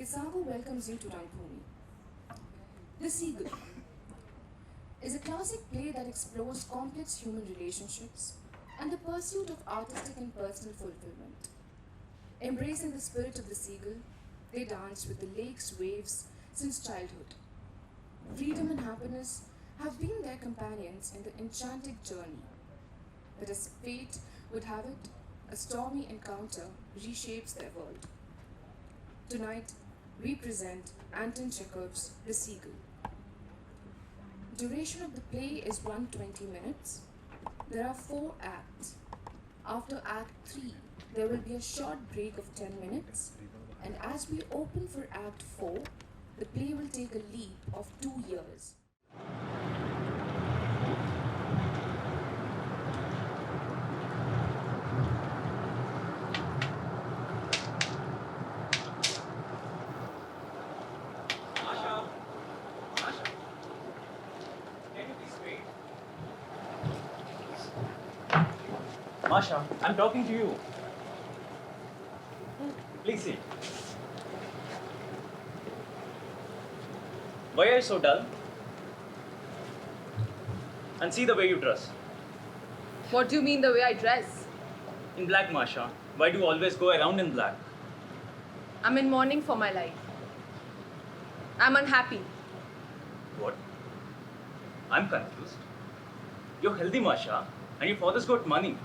Kissago welcomes you to Rangbhoomi. The Seagull is a classic play that explores complex human relationships and the pursuit of artistic and personal fulfillment. Embracing the spirit of the seagull, they dance with the lake's waves since childhood. Freedom and happiness have been their companions in the enchanting journey. But as fate would have it, a stormy encounter reshapes their world. Tonight, we present Anton Chekhov's The Seagull. Duration of the play is 120 minutes. There are 4 acts. After Act 3, there will be a short break of 10 minutes. And as we open for Act 4, the play will take a leap of 2 years. Masha, I'm talking to you. Please sit. Why are you so dull? And see the way you dress. What do you mean the way I dress? In black, Masha. Why do you always go around in black? I'm in mourning for my life. I'm unhappy. What? I'm confused. You're healthy, Masha, and your father's got money.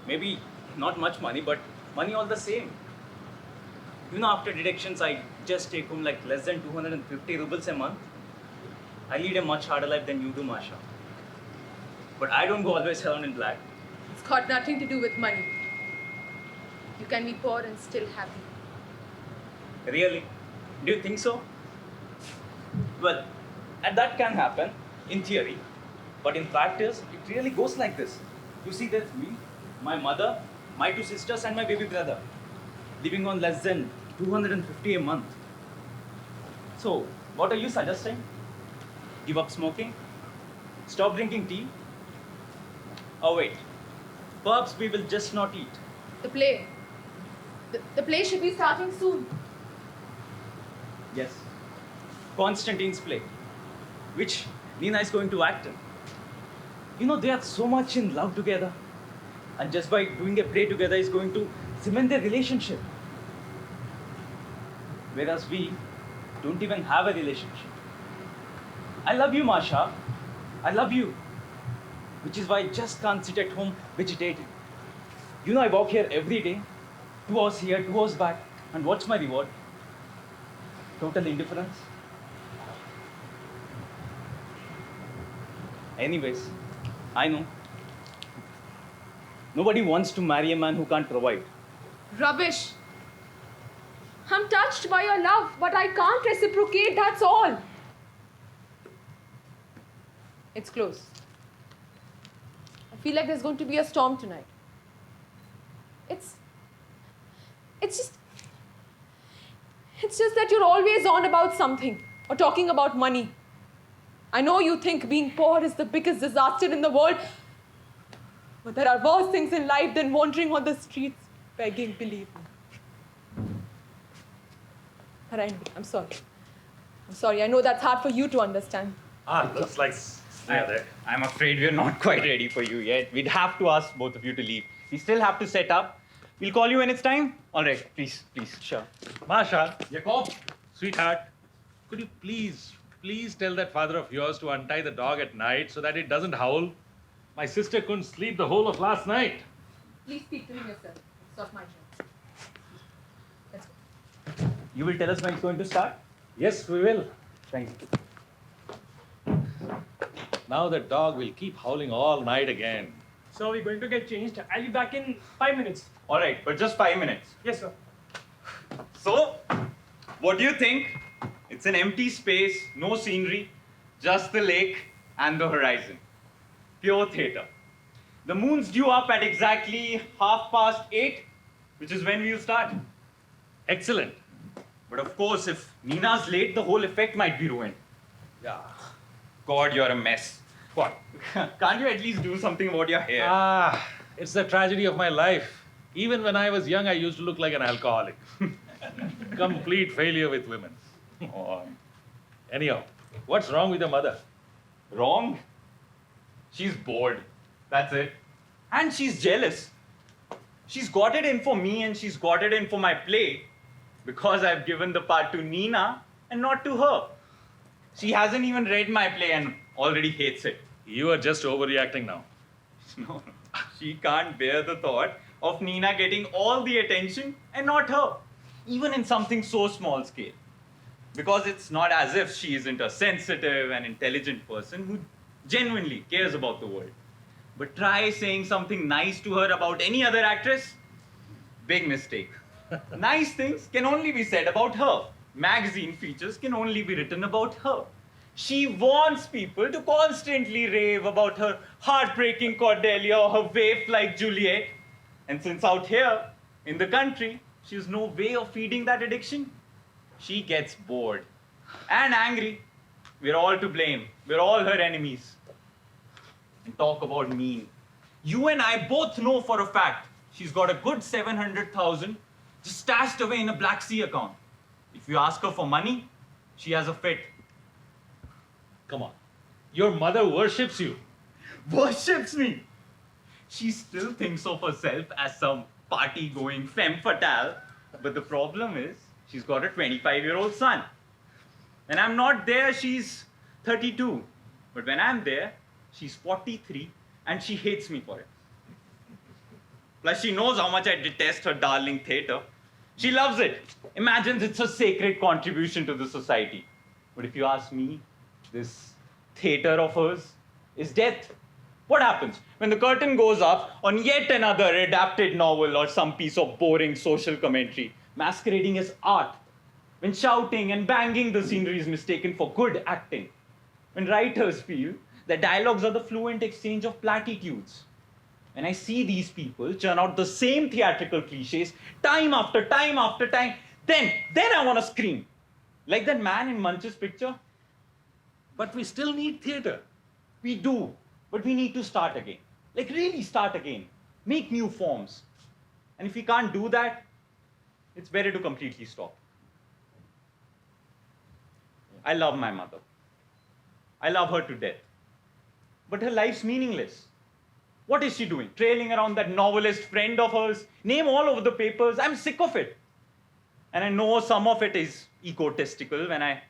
Maybe not much money, but money all the same. You know, after deductions, I just take home like less than 250 rubles a month. I lead a much harder life than you do, Masha. But I don't go always around in black. It's got nothing to do with money. You can be poor and still happy. Really? Do you think so? Well, and that can happen in theory, but in practice, it really goes like this. You see, there's me, my mother, my 2 sisters, and my baby brother, living on less than 250 a month. So, what are you suggesting? Give up smoking? Stop drinking tea? Oh wait, perhaps we will just not eat. The play. The play should be starting soon. Yes, Constantine's play, which Nina is going to act in. You know, they are so much in love together. And just by doing a play together is going to cement their relationship. Whereas we don't even have a relationship. I love you, Masha. I love you. Which is why I just can't sit at home vegetating. You know, I walk here every day. 2 hours here, 2 hours back. And what's my reward? Total indifference. Anyways, I know. Nobody wants to marry a man who can't provide. Rubbish. I'm touched by your love, but I can't reciprocate, that's all. It's close. I feel like there's going to be a storm tonight. It's just that you're always on about something or talking about money. I know you think being poor is the biggest disaster in the world, but there are worse things in life than wandering on the streets begging, believe me. Narayan, I'm sorry. I'm sorry. I know that's hard for you to understand. Looks like I'm afraid we're not quite ready for you yet. We'd have to ask both of you to leave. We still have to set up. We'll call you when it's time. All right, please. Sure. Masha, Jacob, sweetheart, could you please tell that father of yours to untie the dog at night so that it doesn't howl? My sister couldn't sleep the whole of last night. Please speak to him yourself. It's not my job. Let's go. You will tell us when it's going to start? Yes, we will. Thank you. Now the dog will keep howling all night again. So we're going to get changed. I'll be back in 5 minutes. All right, but just 5 minutes. Yes, sir. So, what do you think? It's an empty space, no scenery, just the lake and the horizon. Pure theatre. The moon's due up at exactly 8:30, which is when we'll start. Excellent. But of course, if Nina's late, the whole effect might be ruined. Yeah. God, you're a mess. What? Can't you at least do something about your hair? It's the tragedy of my life. Even when I was young, I used to look like an alcoholic. Complete failure with women. Oh, Anyhow, what's wrong with your mother? wrong? She's bored. That's it. And she's jealous. She's got it in for me and she's got it in for my play because I've given the part to Nina and not to her. She hasn't even read my play and already hates it. You are just overreacting now. No, she can't bear the thought of Nina getting all the attention and not her, even in something so small scale. Because it's not as if she isn't a sensitive and intelligent person who genuinely cares about the world. But try saying something nice to her about any other actress. Big mistake. Nice things can only be said about her. Magazine features can only be written about her. She wants people to constantly rave about her heartbreaking Cordelia or her waif like Juliet. And since out here, in the country, she has no way of feeding that addiction, she gets bored and angry. We're all to blame. We're all her enemies. And talk about mean. You and I both know for a fact she's got a good 700,000 just stashed away in a Black Sea account. If you ask her for money, she has a fit. Come on. Your mother worships you. Worships me. She still thinks of herself as some party-going femme fatale. But the problem is, she's got a 25-year-old son. When I'm not there, she's 32. But when I'm there, she's 43 and she hates me for it. Plus, she knows how much I detest her darling theatre. She loves it. Imagines it's a sacred contribution to the society. But if you ask me, this theatre of hers is death. What happens when the curtain goes up on yet another adapted novel or some piece of boring social commentary masquerading as art? When shouting and banging the scenery is mistaken for good acting? When writers feel that dialogues are the fluent exchange of platitudes? When I see these people churn out the same theatrical cliches time after time after time, then I want to scream. Like that man in Munch's picture. But we still need theatre. We do, but we need to start again. Like really start again. Make new forms. And if we can't do that, it's better to completely stop. I love my mother. I love her to death. But her life's meaningless. What is she doing? Trailing around that novelist friend of hers? Name all over the papers. I'm sick of it. And I know some of it is egotistical when I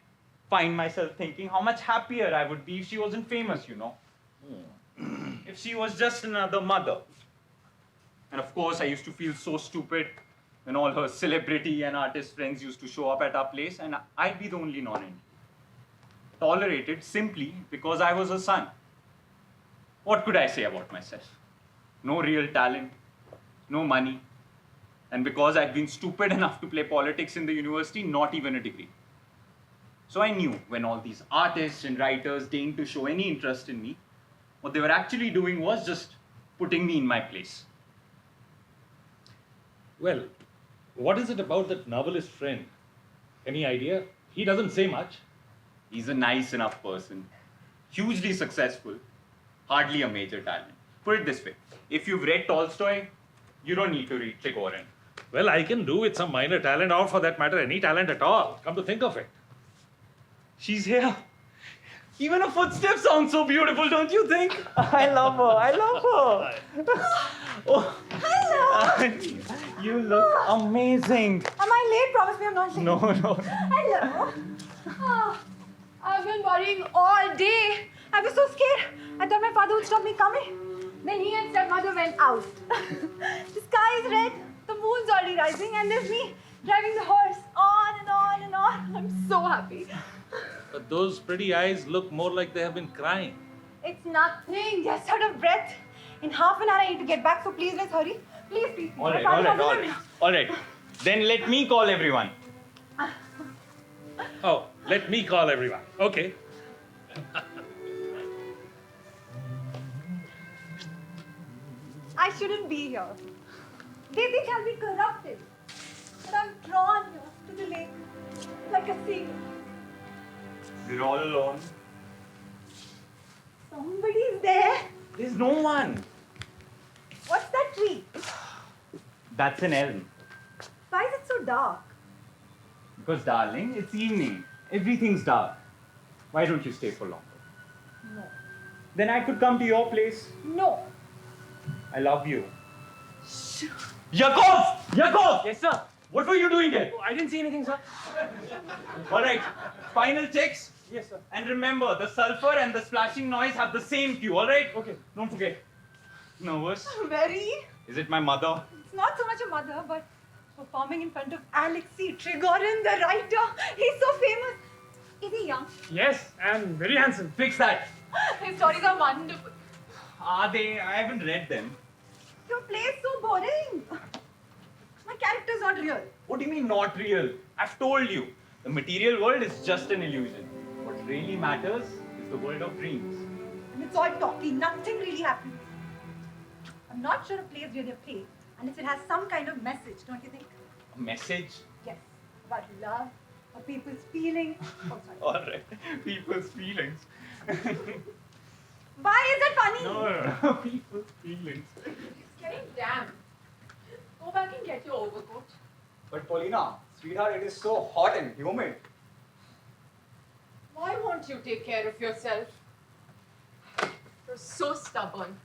find myself thinking how much happier I would be if she wasn't famous, you know. If she was just another mother. And of course, I used to feel so stupid when all her celebrity and artist friends used to show up at our place and I'd be the only non-Indian. Tolerated simply because I was her son. What could I say about myself? No real talent, no money, and because I'd been stupid enough to play politics in the university, not even a degree. So I knew when all these artists and writers deigned to show any interest in me, what they were actually doing was just putting me in my place. Well, what is it about that novelist friend? Any idea? He doesn't say much. He's a nice enough person, hugely successful, hardly a major talent. Put it this way, if you've read Tolstoy, you don't need to read Trigorin. Well, I can do with some minor talent, or for that matter, any talent at all. Come to think of it. She's here. Even her footsteps sound so beautiful, don't you think? I love her. I love her. Oh. Hello. You look amazing. Am I late? Promise me I'm not late. No. Hello. Oh, I've been worrying all day. I was so scared. I thought my father would stop me coming. Then he and stepmother went out. The sky is red. The moon's already rising, and there's me driving the horse on and on and on. I'm so happy. But those pretty eyes look more like they have been crying. It's nothing. Just out of breath. In half an hour, I need to get back. So please, let's hurry. Please. All right. Then let me call everyone. Oh, let me call everyone. Okay. I shouldn't be here. They think I'll be corrupted. But I'm drawn here to the lake like a seagull. We're all alone. Somebody's there. There's no one. What's that tree? That's an elm. Why is it so dark? Because, darling, it's evening. Everything's dark. Why don't you stay for longer? No. Then I could come to your place. No. I love you. Yakov! Yakov! Yes, sir. What were you doing here? Oh, I didn't see anything, sir. Alright, final checks. Yes, sir. And remember, the sulfur and the splashing noise have the same cue, alright? Okay. Don't forget. Nervous? Very. Is it my mother? It's not so much a mother, but performing in front of Alexei Trigorin, the writer. He's so famous. Is he young? Yes, and very handsome. Fix that. His stories are wonderful. Are they? I haven't read them. Your play is so boring. My character's not real. What do you mean not real? I've told you. The material world is just an illusion. What really matters is the world of dreams. And it's all talky. Nothing really happens. I'm not sure a play is really a play unless it has some kind of message, don't you think? A message? Yes. About love, or people's feelings. Oh, sorry. Alright. People's feelings. Why is that funny? No. People's feelings. It's getting damp. Go back and get your overcoat. But Paulina, sweetheart, it is so hot and humid. Why won't you take care of yourself? You're so stubborn.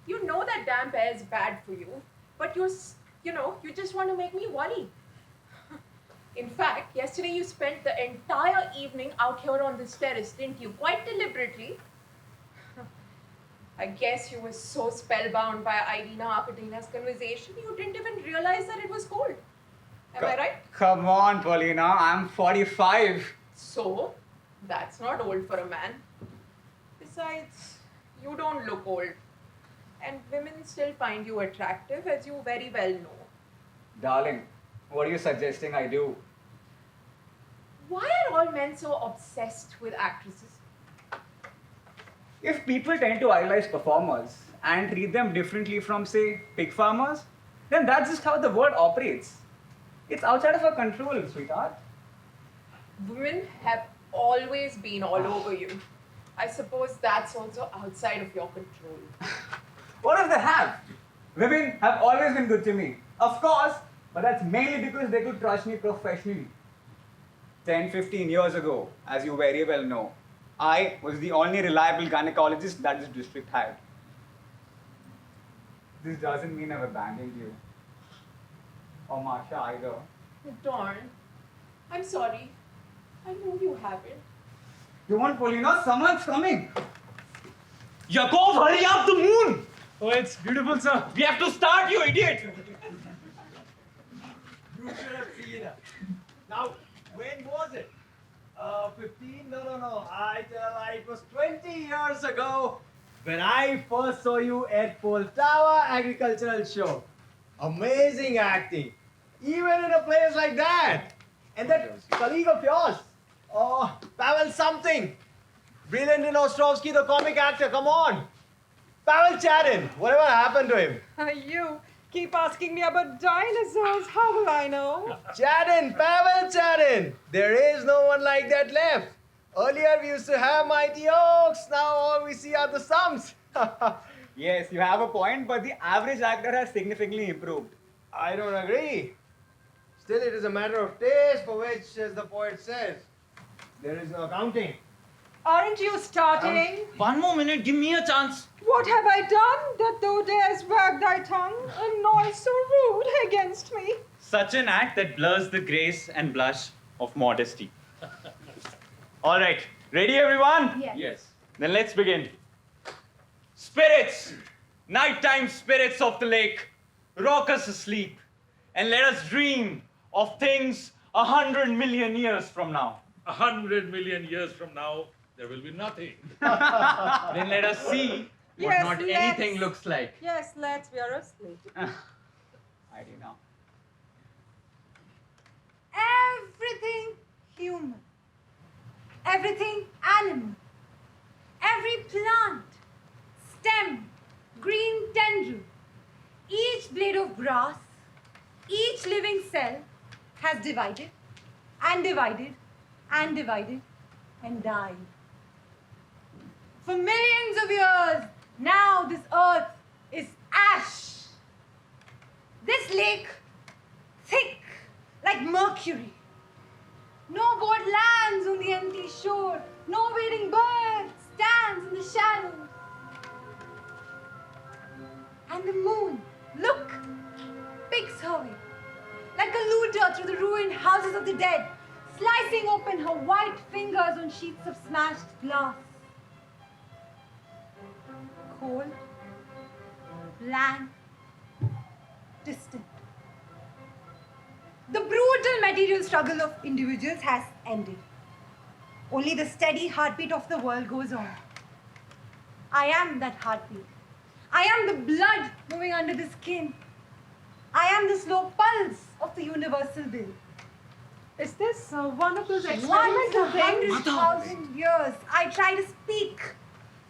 You know that damp air is bad for you, but you just want to make me worry. In fact, yesterday you spent the entire evening out here on this terrace, didn't you? Quite deliberately. I guess you were so spellbound by Irina Akadina's conversation, you didn't even realize that it was cold. Am I right? Come on, Paulina, I'm 45. So, that's not old for a man. Besides, you don't look old. And women still find you attractive, as you very well know. Darling, what are you suggesting I do? Why are all men so obsessed with actresses? If people tend to idolize performers and treat them differently from, say, pig farmers, then that's just how the world operates. It's outside of our control, sweetheart. Women have always been all over you. I suppose that's also outside of your control. What if they have? Women have always been good to me. Of course, but that's mainly because they could trust me professionally. 10, 15 years ago, as you very well know, I was the only reliable gynecologist that this district had. This doesn't mean I've abandoned you. Or Masha either. Darn. I'm sorry. I know you haven't. You want Paulina? Someone's coming. Yakov, hurry up, the moon! Oh, it's beautiful, sir. We have to start, you idiot! You should have seen her. Now, when was it? 15? No. I tell her it was 20 years ago when I first saw you at Poltava Agricultural Show. Amazing acting. Even in a place like that. And that colleague of yours, Pavel something. Brilliant in Ostrovsky, the comic actor, come on. Pavel Charin, whatever happened to him? You keep asking me about dinosaurs. How will I know? Charin, Pavel Charin. There is no one like that left. Earlier we used to have mighty oaks, now all we see are the stumps. Yes, you have a point, but the average actor has significantly improved. I don't agree. Still, it is a matter of taste for which, as the poet says, there is no accounting. Aren't you starting? One more minute, give me a chance. What have I done that thou dares wag thy tongue and noise so rude against me? Such an act that blurs the grace and blush of modesty. Alright, ready everyone? Yes. Then let's begin. Spirits, nighttime spirits of the lake, rock us asleep and let us dream of things 100 million years from now. 100 million years from now, there will be nothing. Then let us see what Yes, not let's. anything looks like. Yes, let's. We are asleep. I do know. Everything human, everything animal, every plant, stem, green tendril, each blade of grass, each living cell has divided and divided and divided and died. For millions of years, now this earth is ash. This lake, thick like mercury, No boat lands on the empty shore. No wading bird stands in the shallows. And the moon, look, picks her way, like a looter through the ruined houses of the dead, slicing open her white fingers on sheets of smashed glass. Cold, blank, distant. The brutal material struggle of individuals has ended. Only the steady heartbeat of the world goes on. I am that heartbeat. I am the blood moving under the skin. I am the slow pulse of the universal will. Is this one of those Once experimental in things? 100,000 years, I try to speak,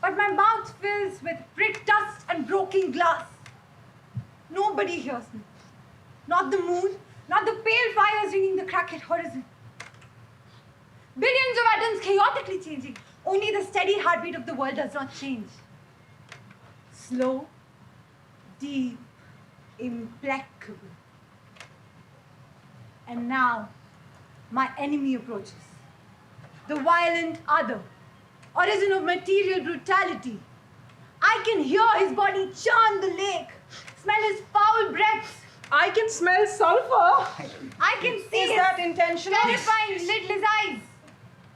but my mouth fills with brick dust and broken glass. Nobody hears me. Not the moon, not the pale fires ringing the cracked horizon. Billions of atoms chaotically changing. Only the steady heartbeat of the world does not change. Slow, deep, implacable. And now, my enemy approaches. The violent other, origin of material brutality. I can hear his body churn the lake, smell his foul breath. I can smell sulfur. I can see Is his that intentional? terrifying lidless eyes.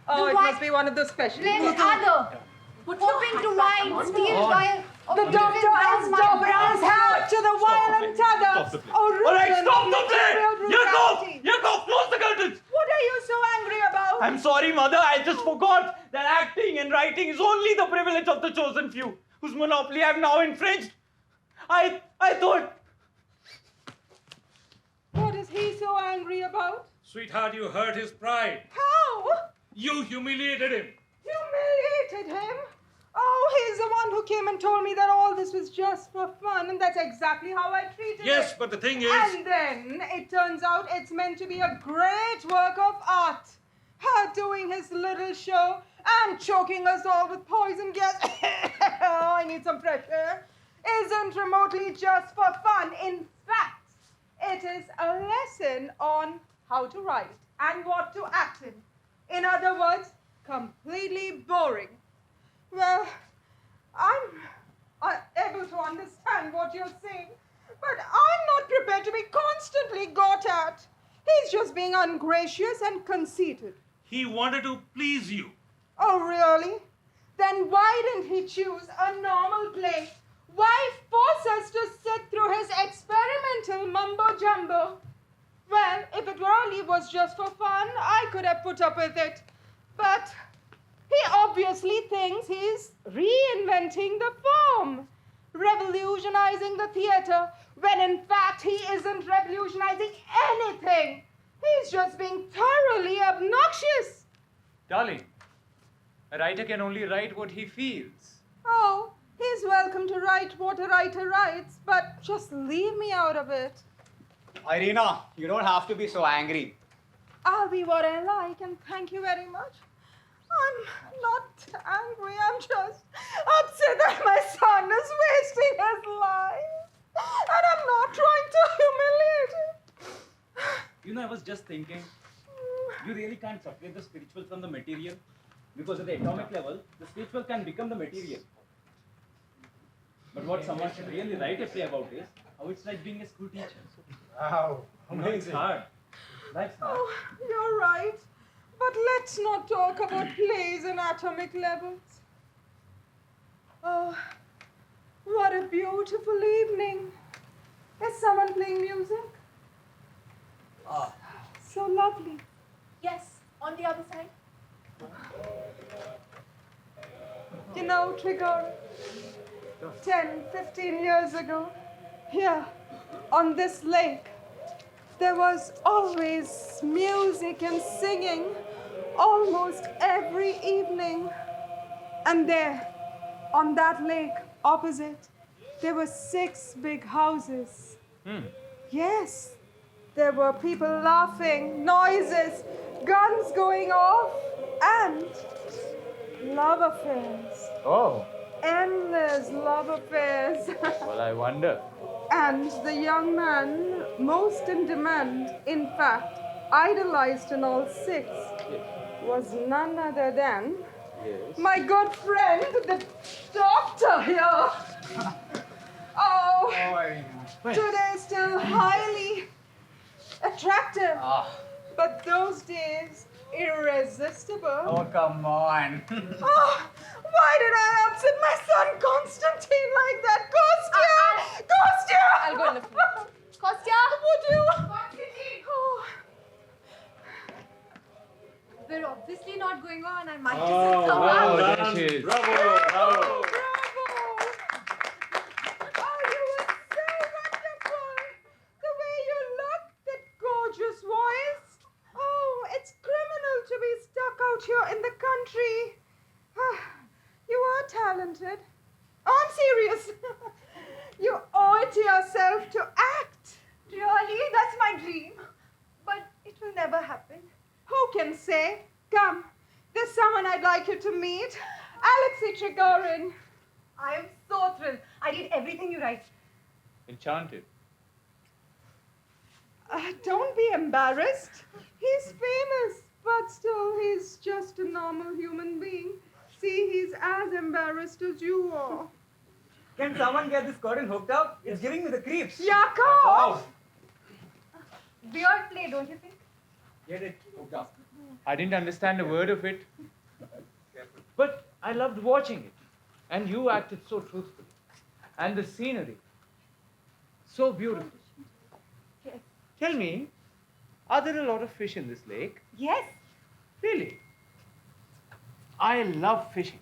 Oh, The it white- must be one of those special. Lit other, hoping to wind steel wire of The living doctor has plasma doctored his hand to the violent other. Stop the play. Origin All right, stop the of play! material brutality. Yakov, close the curtains! What are you so angry about? I'm sorry, mother. I just forgot that acting and writing is only the privilege of the chosen few, whose monopoly I've now infringed. I thought. What is he so angry about? Sweetheart, you hurt his pride. How? You humiliated him. Humiliated him? Oh, he's the one who came and told me that all this was just for fun, and that's exactly how I treated Yes, it. but the thing is... And then it turns out it's meant to be a great work of art. Her doing his little show and choking us all with poison gas. I need some fresh air. Isn't remotely just for fun. In fact, it is a lesson on how to write and what to act in. In other words, completely boring. Well, I'm able to understand what you're saying, but I'm not prepared to be constantly got at. He's just being ungracious and conceited. He wanted to please you. Oh, really? Then why didn't he choose a normal play? Why force us to sit through his experimental mumbo-jumbo? Well, if it really was just for fun, I could have put up with it. But he obviously thinks he's reinventing the form, revolutionizing the theater, when in fact he isn't revolutionizing anything. He's just being thoroughly obnoxious. Darling, a writer can only write what he feels. Oh, he's welcome to write what a writer writes, but just leave me out of it. Irina, you don't have to be so angry. I'll be what I like, and thank you very much. I'm not angry, I'm just upset that my son is wasting his life. And I'm not trying to humiliate him. You know, I was just thinking, you really can't separate the spiritual from the material, because at the atomic level, the spiritual can become the material. But what someone should really write a play about is how it's like being a school teacher. Wow, You know, it's hard. Life's hard. Oh, you're right. But let's not talk about plays and atomic levels. Oh, what a beautiful evening. Is someone playing music? So lovely. Yes, on the other side. You know, Trigger, 10, 15 years ago, here, on this lake, there was always music and singing almost every evening. And there, on that lake opposite, there were 6 big houses. Yes, there were people laughing, noises, guns going off, and love affairs. Oh, Endless love affairs. well, I wonder. And the young man, most in demand, in fact, idolized in all 6, was none other than my good friend, the doctor here. Oh, today still highly attractive, but those days irresistible. Oh, come on. Oh, why did I upset my son Constantine like that? Kostya! Kostya! I'll go in the front. Kostya! Would you? Constantine! Oh. We're obviously not going on. I might Oh, just come well out. done. There she is. Bravo, bravo. Bravo! Oh, you were so wonderful. The way you look, that gorgeous voice. Oh, it's criminal to be stuck out here in the country. Ah, you are talented. Oh, I'm serious. You owe it to yourself to act. Really? That's my dream. But it will never happen. Who can say? Come, there's someone I'd like you to meet. Alexei Trigorin. I am so thrilled. I read everything you write. Enchanted. Don't be embarrassed. He's famous, but still, he's just a normal human being. See, he's as embarrassed as you are. Can someone get this curtain hooked up? It's giving me the creeps. Yakov! Weird play, don't you think? Get it hooked up. I didn't understand a word of it, but I loved watching it. And you acted so truthfully. And the scenery, so beautiful. Yes. Tell me, are there a lot of fish in this lake? Yes. Really? I love fishing.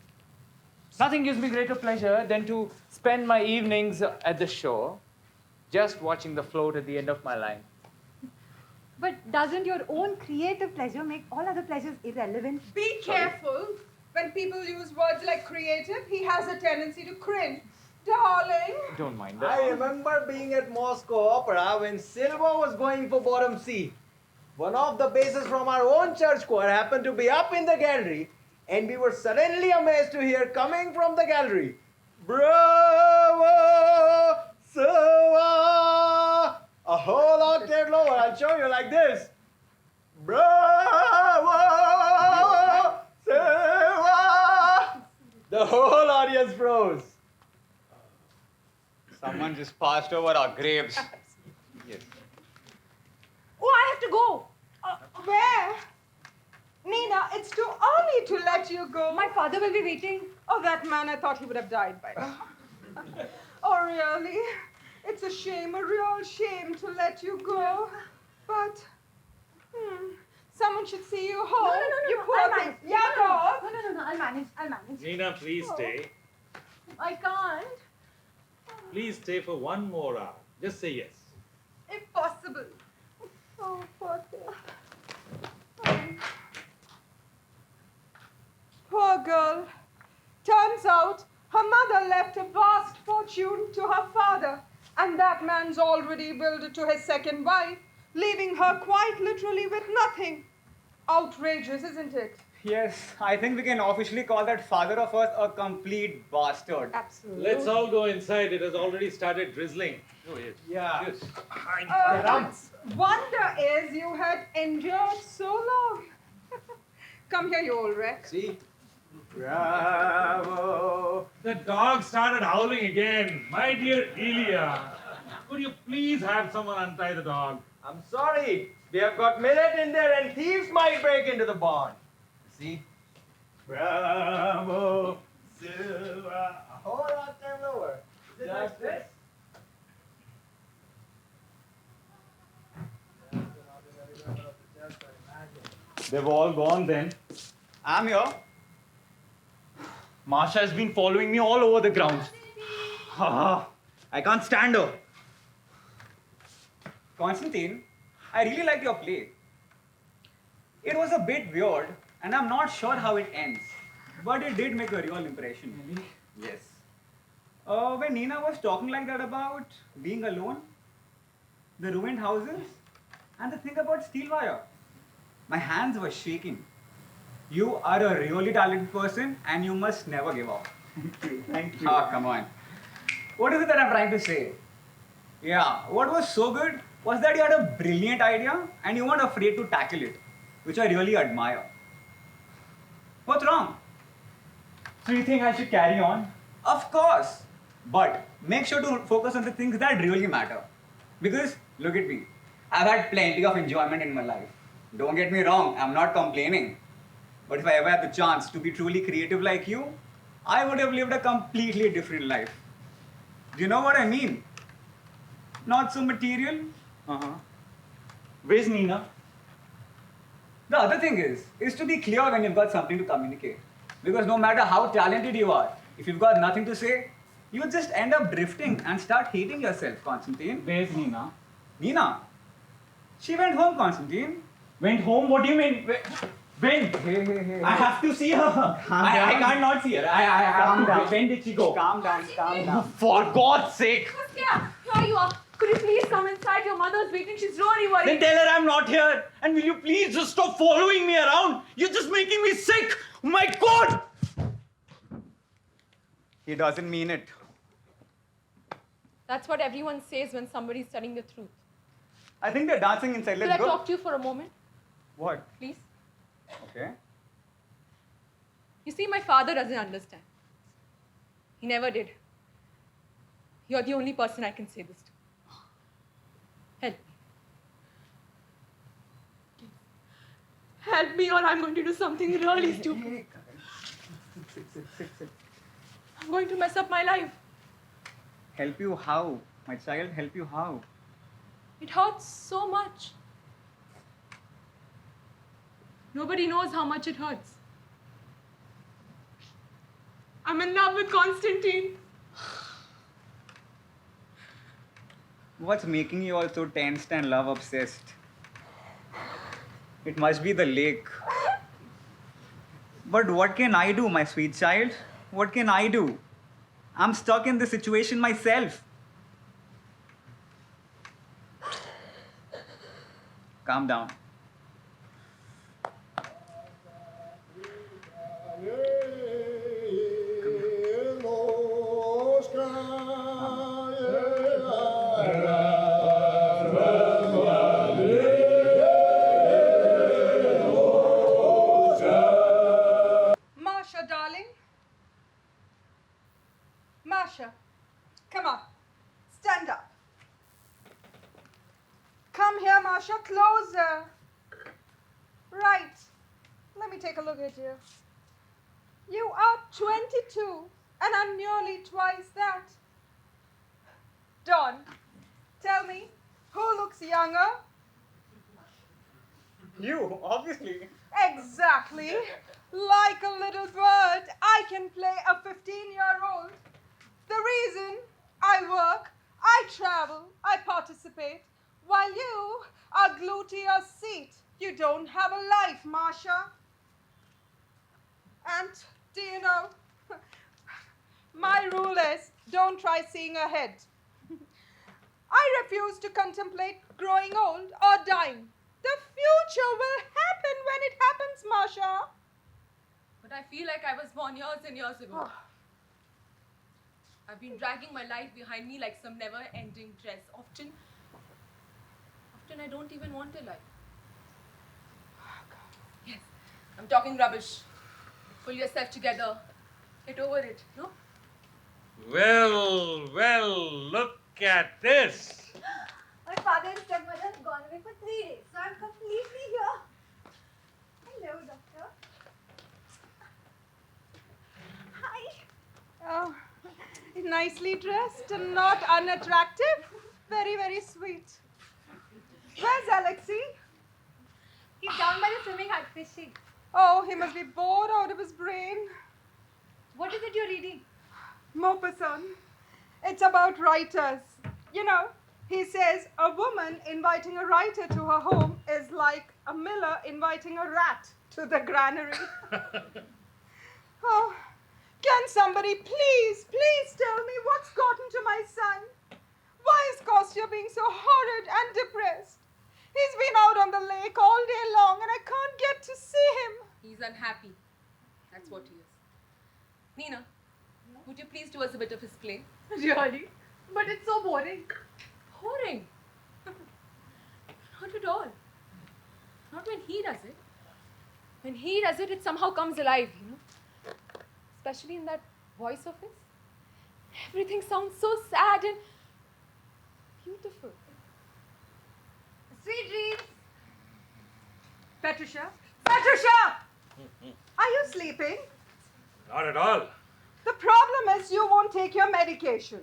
Nothing gives me greater pleasure than to spend my evenings at the shore, just watching the float at the end of my line. But doesn't your own creative pleasure make all other pleasures irrelevant? Be careful. When people use words like creative, he has a tendency to cringe. Darling. Don't mind that. I remember being at Moscow Opera when Silva was going for bottom C. One of the basses from our own church choir happened to be up in the gallery, and we were suddenly amazed to hear coming from the gallery, "Bravo, Silva!" A whole octave lower. I'll show you like this. "Bravo, Silva!" The whole audience froze. Someone just passed over our graves. Yes. Oh, I have to go. Where? Nina, it's too early to let you go. My father will be waiting. Oh, that man, I thought he would have died by now. Oh, really? It's a shame, a real shame to let you go. But, someone should see you home. No. You poor I'll thing. manage. Jakob! No. I'll manage. Nina, please stay. I can't. Please stay for one more hour. Just say yes. Impossible. Oh, poor thing. Poor girl. Turns out her mother left a vast fortune to her father, and that man's already willed it to his second wife, leaving her quite literally with nothing. Outrageous, isn't it? Yes, I think we can officially call that father of us a complete bastard. Absolutely. Let's all go inside. It has already started drizzling. Oh, yes. Yeah. Yes. Wonder is you had endured so long. Come here, you old wreck. See? Bravo. The dog started howling again. My dear Ilya, could you please have someone untie the dog? I'm sorry. They have got millet in there and thieves might break into the barn. See? Bravo. Silva. A whole octave lower. Is it like this? They've all gone then. I'm here. Masha has been following me all over the grounds. I can't stand her. Constantine, I really liked your play. It was a bit weird, and I'm not sure how it ends. But it did make a real impression. Really? Yes. When Nina was talking like that about being alone, the ruined houses, and the thing about steel wire, my hands were shaking. You are a really talented person, and you must never give up. Thank you. Ah, come on. What is it that I'm trying to say? Yeah, what was so good was that you had a brilliant idea and you weren't afraid to tackle it, which I really admire. What's wrong? So you think I should carry on? Of course. But make sure to focus on the things that really matter. Because look at me. I've had plenty of enjoyment in my life. Don't get me wrong, I'm not complaining. But if I ever had the chance to be truly creative like you, I would have lived a completely different life. Do you know what I mean? Not so material? Uh-huh. Where's Nina? The other thing is to be clear when you've got something to communicate. Because no matter how talented you are, if you've got nothing to say, you just end up drifting and start hating yourself, Constantine. Where's Nina? Nina? She went home, Constantine. Went home? What do you mean? When? Hey. I have to see her. I can't not see her. I have Calm to. down. When did she go? Calm down. For God's sake. Yeah, here you are. Could you please come inside? Your mother's waiting. She's really worried. Then tell her I'm not here. And will you please just stop following me around? You're just making me sick. My God! He doesn't mean it. That's what everyone says when somebody's telling the truth. I think they're dancing inside. Could Let's I go. talk to you for a moment, What? please? Okay. You see, my father doesn't understand. He never did. You're the only person I can say this to. Help me. Help me or I'm going to do something really stupid. Sit. I'm going to mess up my life. Help you how? My child, help you how? It hurts so much. Nobody knows how much it hurts. I'm in love with Constantine. What's making you all so tensed and love obsessed? It must be the lake. But what can I do, my sweet child? What can I do? I'm stuck in this situation myself. Calm down. Masha, darling. Masha, come on. Stand up. Come here, Masha, closer. Right. Let me take a look at you. You are 22, and I'm nearly twice that. Dawn, tell me, who looks younger? You, obviously. Exactly. Like a little bird, I can play a 15-year-old. The reason I work, I travel, I participate, while you are glued to your seat. You don't have a life, Masha. And do you know, my rule is don't try seeing ahead. I refuse to contemplate growing old or dying. The future will happen when it happens, Masha. But I feel like I was born years and years ago. I've been dragging my life behind me like some never-ending dress. Often I don't even want a life. Yes, I'm talking rubbish. Pull yourself together. Get over it, no? Well, look at this. My father and stepmother have gone away for 3 days, so I'm completely here. Hello, doctor. Hi. Oh, nicely dressed and not unattractive. Very, very sweet. Where's Alexei? He's down by the swimming hut fishing. Oh, he must be bored out of his brain. What is it you're reading? Maupassant. It's about writers. You know, he says a woman inviting a writer to her home is like a miller inviting a rat to the granary. Oh, can somebody please tell me what's gotten to my son? Why is Kostya being so horrid and depressed? He's been out on the lake all day long and I can't get to see him. He's unhappy. That's what he is. Nina, would you please do us a bit of his play? Really? But it's so boring. Boring. Not at all. Not when he does it. When he does it, it somehow comes alive, you know. Especially in that voice of his. Everything sounds so sad and beautiful. Sweet dreams. Patricia? Patricia! Are you sleeping? Not at all. The problem is you won't take your medication.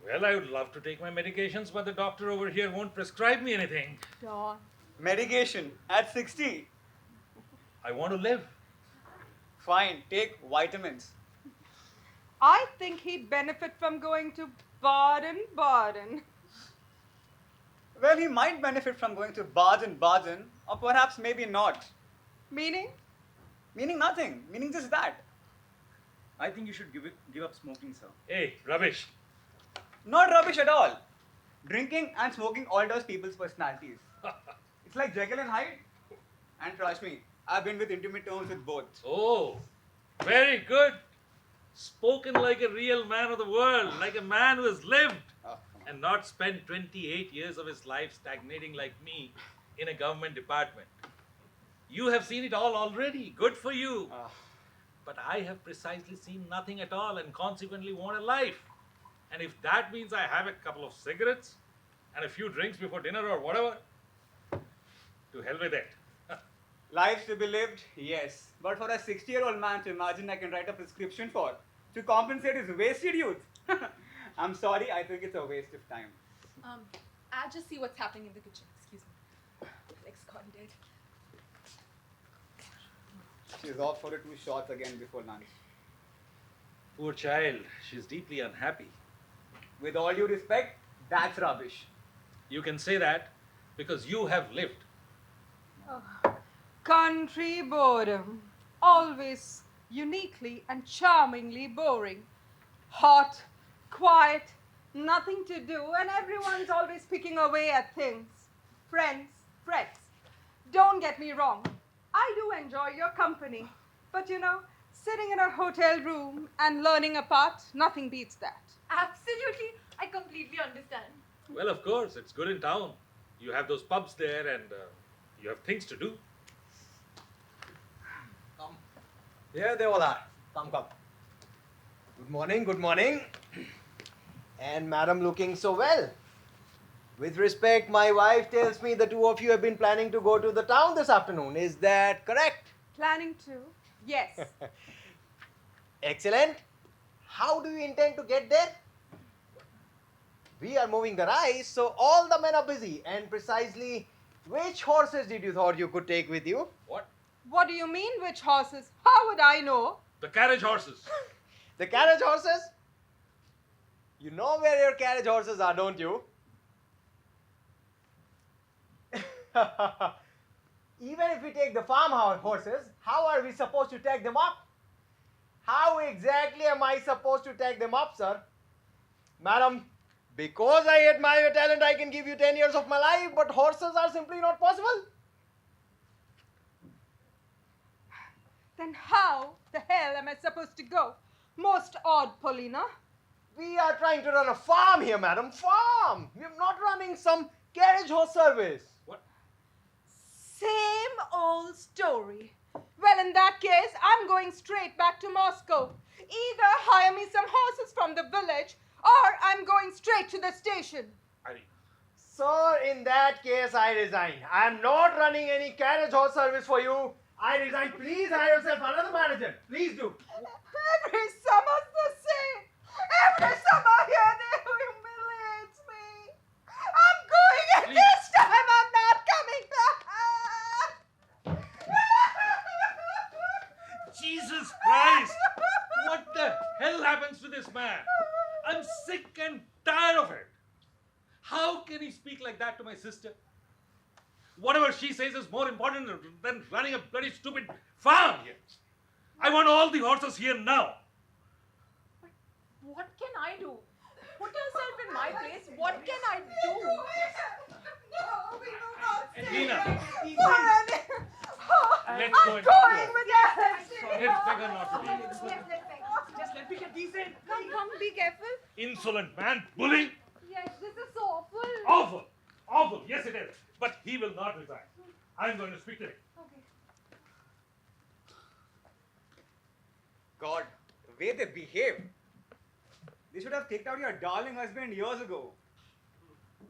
Well, I would love to take my medications, but the doctor over here won't prescribe me anything. John. Medication at 60. I want to live. Fine, take vitamins. I think he'd benefit from going to Baden. Well, he might benefit from going to Baden, or perhaps maybe not. Meaning? Meaning nothing. Meaning just that. I think you should give up smoking, sir. Hey, rubbish. Not rubbish at all. Drinking and smoking alters people's personalities. It's like Jekyll and Hyde. And trust me, I've been with intimate terms with both. Oh, very good. Spoken like a real man of the world, like a man who has lived and not spent 28 years of his life stagnating like me in a government department. You have seen it all already. Good for you. But I have precisely seen nothing at all and consequently want a life. And if that means I have a couple of cigarettes and a few drinks before dinner or whatever, to hell with it. Lives to be lived, yes. But for a 60-year-old man to imagine I can write a prescription for, to compensate his wasted youth. I'm sorry, I think it's a waste of time. I'll just see what's happening in the kitchen. Excuse me. Alex gone dead. She's off for 2 shots again before lunch. Poor child, she's deeply unhappy. With all due respect, that's rubbish. You can say that because you have lived. Country boredom. Always uniquely and charmingly boring. Hot, quiet, nothing to do, and everyone's always picking away at things. Friends. Don't get me wrong. I do enjoy your company. But you know, sitting in a hotel room and learning apart, nothing beats that. Absolutely. I completely understand. Well, of course, it's good in town. You have those pubs there and you have things to do. Come. Here they all are. Come. Good morning. And madam looking so well. With respect, my wife tells me the two of you have been planning to go to the town this afternoon. Is that correct? Planning to? Yes. Excellent. How do you intend to get there? We are moving the rice, so all the men are busy. And precisely, which horses did you thought you could take with you? What? What do you mean, which horses? How would I know? The carriage horses. The carriage horses? You know where your carriage horses are, don't you? Even if we take the farmhouse horses, how are we supposed to take them up? How exactly am I supposed to take them up, sir? Madam, because I admire your talent, I can give you 10 years of my life, but horses are simply not possible. Then how the hell am I supposed to go? Most odd, Paulina. We are trying to run a farm here, madam. Farm! We are not running some carriage horse service. What? Same old story. Well, in that case, I'm going straight back to Moscow. Either hire me some horses from the village, or I'm going straight to the station. Sir, in that case, I resign. I am not running any carriage horse service for you. I resign. Please hire yourself another manager. Please do. Every summer's the same. Every summer here they humiliate me. I'm going, and Please. this time I'm not coming back. Jesus Christ! What the hell happens to this man? I'm sick and tired of it. How can he speak like that to my sister? Whatever she says is more important than running a bloody stupid farm here. I want all the horses here now. What can I do? Put yourself in my place. What can I do? No, we will not stay. Edina, I'm let's go and going with you. Let's beg her not to leave. Just let me get decent. Come, be careful. Insolent man, bully. Yes, this is so awful. Awful. Awful. Yes, it is. But he will not resign. I'm going to speak to him. Okay. God, the way they behave. They should have kicked out your darling husband years ago.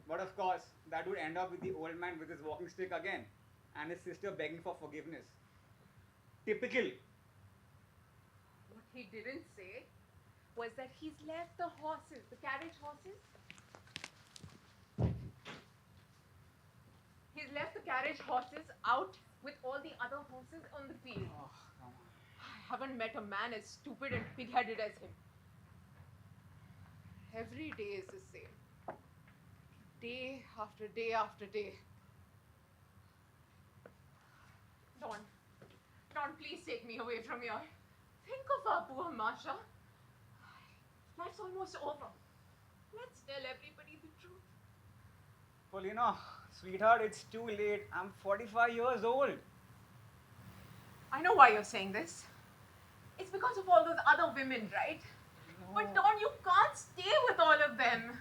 But of course, that would end up with the old man with his walking stick again and his sister begging for forgiveness. Typical. What he didn't say was that he's left the horses, the carriage horses. He's left the carriage horses out with all the other horses on the field. Oh, come on. I haven't met a man as stupid and pig-headed as him. Every day is the same. Day after day after day. Don, please take me away from here. Think of our poor Masha. Life's almost over. Let's tell everybody the truth. Well, sweetheart, it's too late. I'm 45 years old. I know why you're saying this. It's because of all those other women, right? No. But Don, you can't stay with all of them.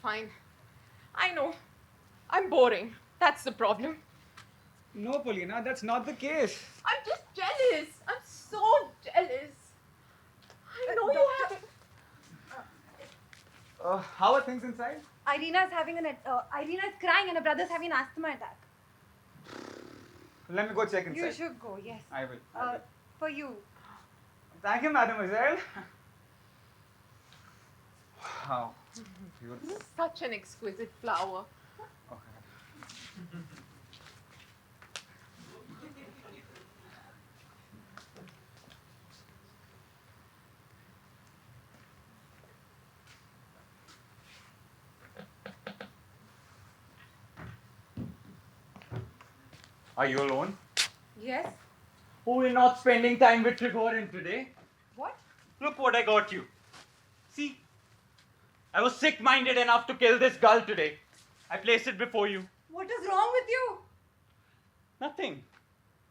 Fine. I know. I'm boring. That's the problem. No, Paulina, that's not the case. I'm just jealous. I'm so jealous. I know you have. How are things inside? Irina's crying and her brother's having an asthma attack. Let me go check inside. You should go, yes. I will. For you. Thank you, mademoiselle. Wow. Beautiful. Such an exquisite flower. Okay. Are you alone? Yes? Oh, we're not spending time with Trigorin today. What? Look what I got you. See, I was sick-minded enough to kill this gull today. I placed it before you. What is wrong with you? Nothing.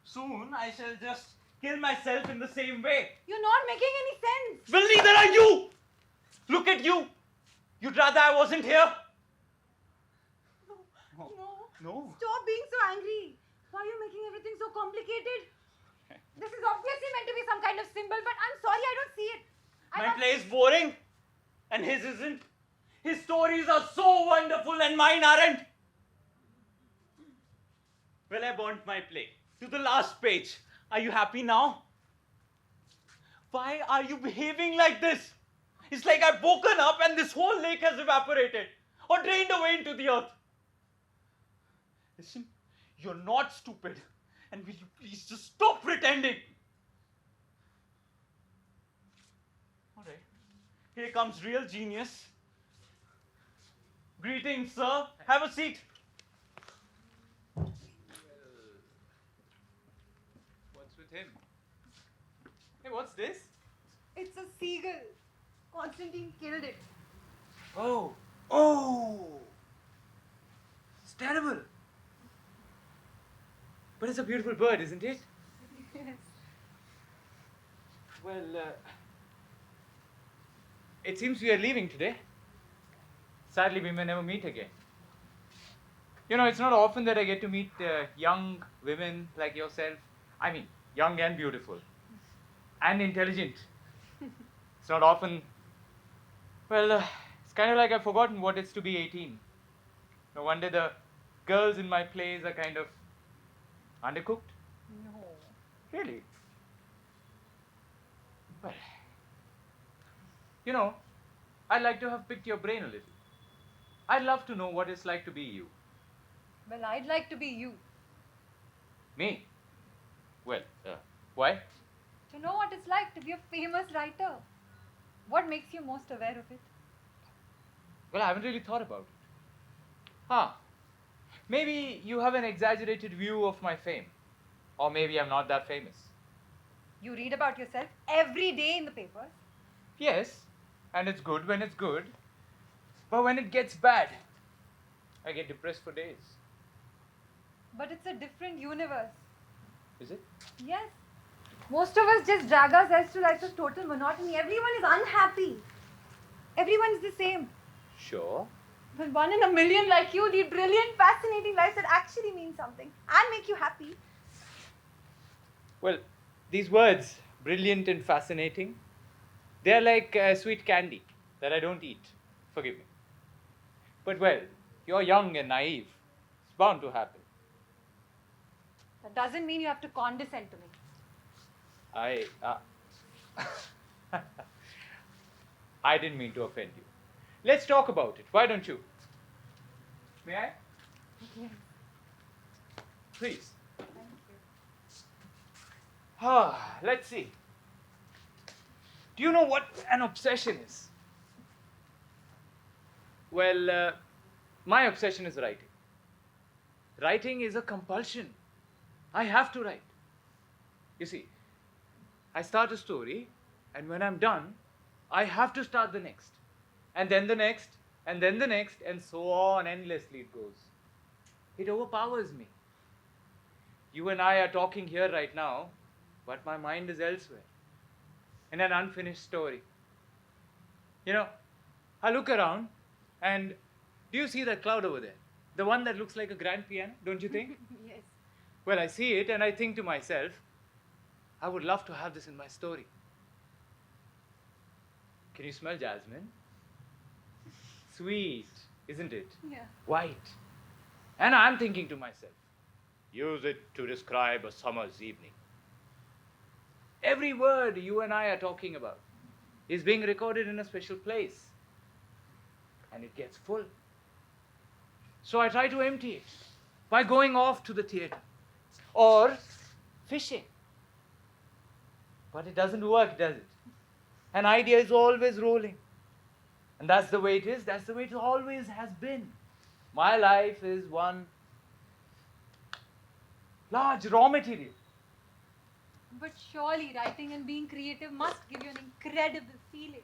Soon I shall just kill myself in the same way. You're not making any sense. Well, neither are you. Look at you. You'd rather I wasn't here. No. No. Stop being so angry. Why are you making everything so complicated? This is obviously meant to be some kind of symbol, but I'm sorry, I don't see it. My play is boring, and his isn't. His stories are so wonderful, and mine aren't. Well, I burnt my play to the last page. Are you happy now? Why are you behaving like this? It's like I've woken up and this whole lake has evaporated or drained away into the earth. Listen, you're not stupid. And will you please just stop pretending? All right. Here comes real genius. Greetings, sir. Have a seat. What's with him? Hey, what's this? It's a seagull. Constantine killed it. Oh! It's terrible. But it's a beautiful bird, isn't it? Yes. Well, it seems we are leaving today. Sadly, we may never meet again. It's not often that I get to meet young women like yourself. I mean, young and beautiful. And intelligent. It's not often. Well, it's kind of like I've forgotten what it's to be 18. No wonder the girls in my plays are kind of undercooked. No. Really? Well, I'd like to have picked your brain a little. I'd love to know what it's like to be you. Well, I'd like to be you. Me? Well, why? To know what it's like to be a famous writer. What makes you most aware of it? Well, I haven't really thought about it. Maybe you have an exaggerated view of my fame. Or maybe I'm not that famous. You read about yourself every day in the papers. Yes, and it's good when it's good. But when it gets bad, I get depressed for days. But it's a different universe. Is it? Yes. Most of us just drag ourselves to lives of total monotony. Everyone is unhappy. Everyone is the same. Sure. But one in a million like you lead brilliant, fascinating lives that actually mean something and make you happy. Well, these words, brilliant and fascinating, they're like sweet candy that I don't eat. Forgive me. But well, you're young and naive. It's bound to happen. That doesn't mean you have to condescend to me. I didn't mean to offend you. Let's talk about it. Why don't you? May I? Yes. Please. Thank you. Let's see. Do you know what an obsession is? Well, my obsession is writing. Writing is a compulsion. I have to write. You see, I start a story, and when I'm done, I have to start the next. And then the next, and then the next, and so on endlessly it goes. It overpowers me. You and I are talking here right now, but my mind is elsewhere, in an unfinished story. You know, I look around, and do you see that cloud over there? The one that looks like a grand piano, don't you think? Yes. Well, I see it and I think to myself, I would love to have this in my story. Can you smell jasmine? Sweet, isn't it? Yeah. White. And I'm thinking to myself, use it to describe a summer's evening. Every word you and I are talking about is being recorded in a special place. And it gets full. So I try to empty it by going off to the theater or fishing. But it doesn't work, does it? An idea is always rolling. And that's the way it is. That's the way it always has been. My life is one large raw material. But surely writing and being creative must give you an incredible feeling.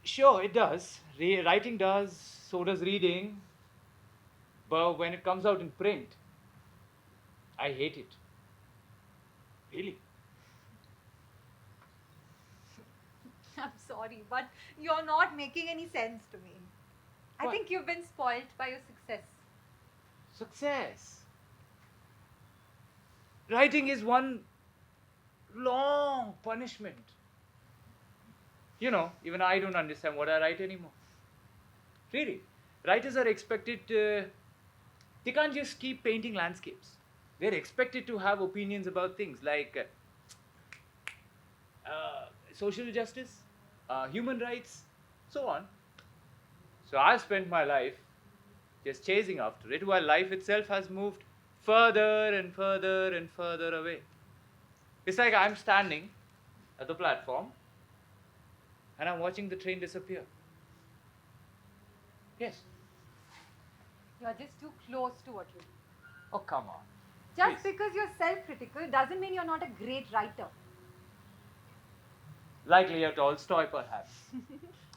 Sure, it does. Writing does, so does reading. But when it comes out in print, I hate it. Really. I'm sorry, but you're not making any sense to me. I What? think you've been spoilt by your success. Success. Writing is one long punishment. You know, even I don't understand what I write anymore. Really. Writers are expected to, they can't just keep painting landscapes. They're expected to have opinions about things like social justice, human rights, so on. So I've spent my life just chasing after it while life itself has moved further and further and further away. It's like I'm standing at the platform and I'm watching the train disappear. Yes. You're just too close to what you do. Oh, come on. Just Please. because you're self-critical doesn't mean you're not a great writer. Like Leo Tolstoy, perhaps.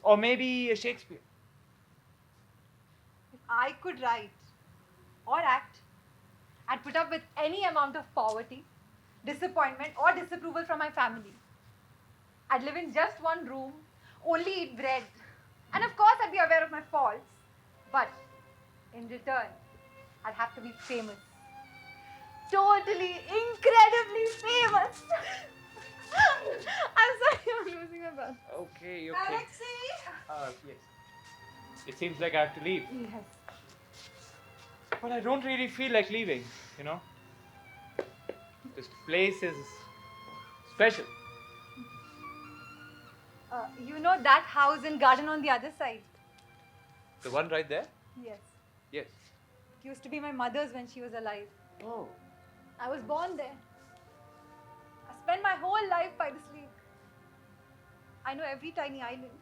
Or maybe Shakespeare. If I could write or act, I'd put up with any amount of poverty, disappointment, or disapproval from my family. I'd live in just one room, only eat bread. And of course, I'd be aware of my faults. But in return, I'd have to be famous. Totally, incredibly famous. I'm sorry, I'm losing my breath. Okay. Yes. It seems like I have to leave. Yes. But I don't really feel like leaving, you know. This place is special. You know that house and garden on the other side? The one right there? Yes. Yes. It used to be my mother's when she was alive. Oh. I was born there. I spent my whole life by this lake. I know every tiny island.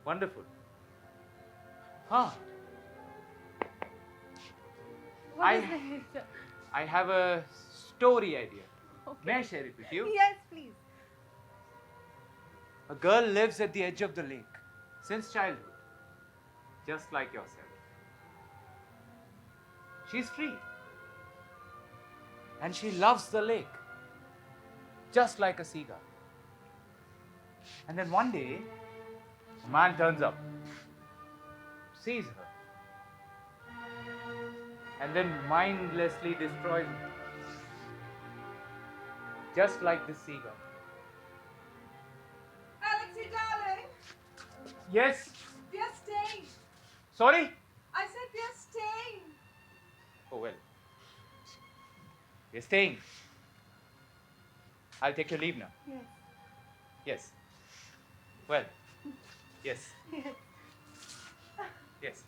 Wonderful. Huh. What is I- it? I have a story idea. Okay. May I share it with you? Yes, please. A girl lives at the edge of the lake since childhood, just like yourself. She's free. And she loves the lake, just like a seagull. And then one day, a man turns up, sees her, and then mindlessly destroys her. just like this seagull. Alexei, darling, Yes. we are staying. Sorry? I said we are staying. Oh well. You're staying. I'll take your leave now. Yes. Yes. Well. Yes. Yes.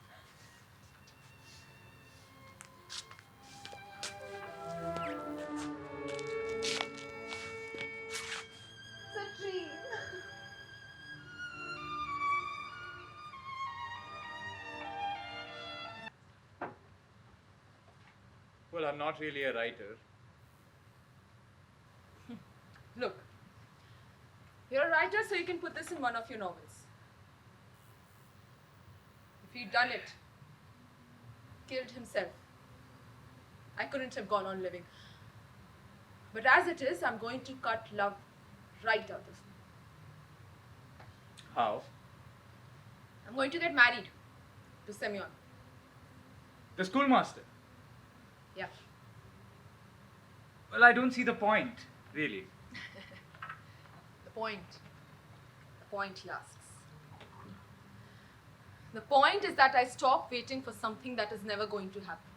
It's a dream. Well, I'm not really a writer. Look, you're a writer, so you can put this in one of your novels. If he'd done it, killed himself, I couldn't have gone on living. But as it is, I'm going to cut love right out of me. How? I'm going to get married to Semyon. The schoolmaster. Yeah. Well, I don't see the point, really. The point he asks. The point is that I stop waiting for something that is never going to happen.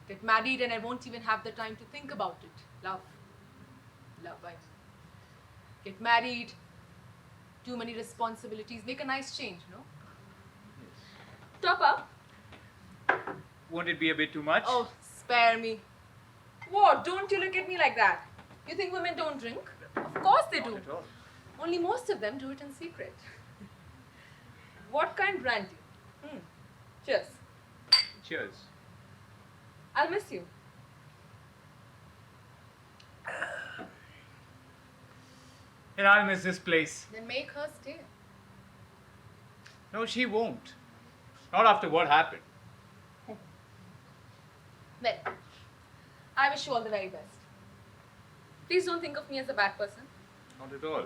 Get married and I won't even have the time to think about it. Love. I get married, too many responsibilities, make a nice change, no? Top up. Won't it be a bit too much? Oh, spare me. What? Don't you look at me like that. You think women don't drink? Of course they do. Not at all. Only most of them do it in secret. What kind brandy? Cheers. Cheers. I'll miss you. And I'll miss this place. Then make her stay. No, she won't. Not after what happened. Well, I wish you all the very best. Please don't think of me as a bad person. Not at all.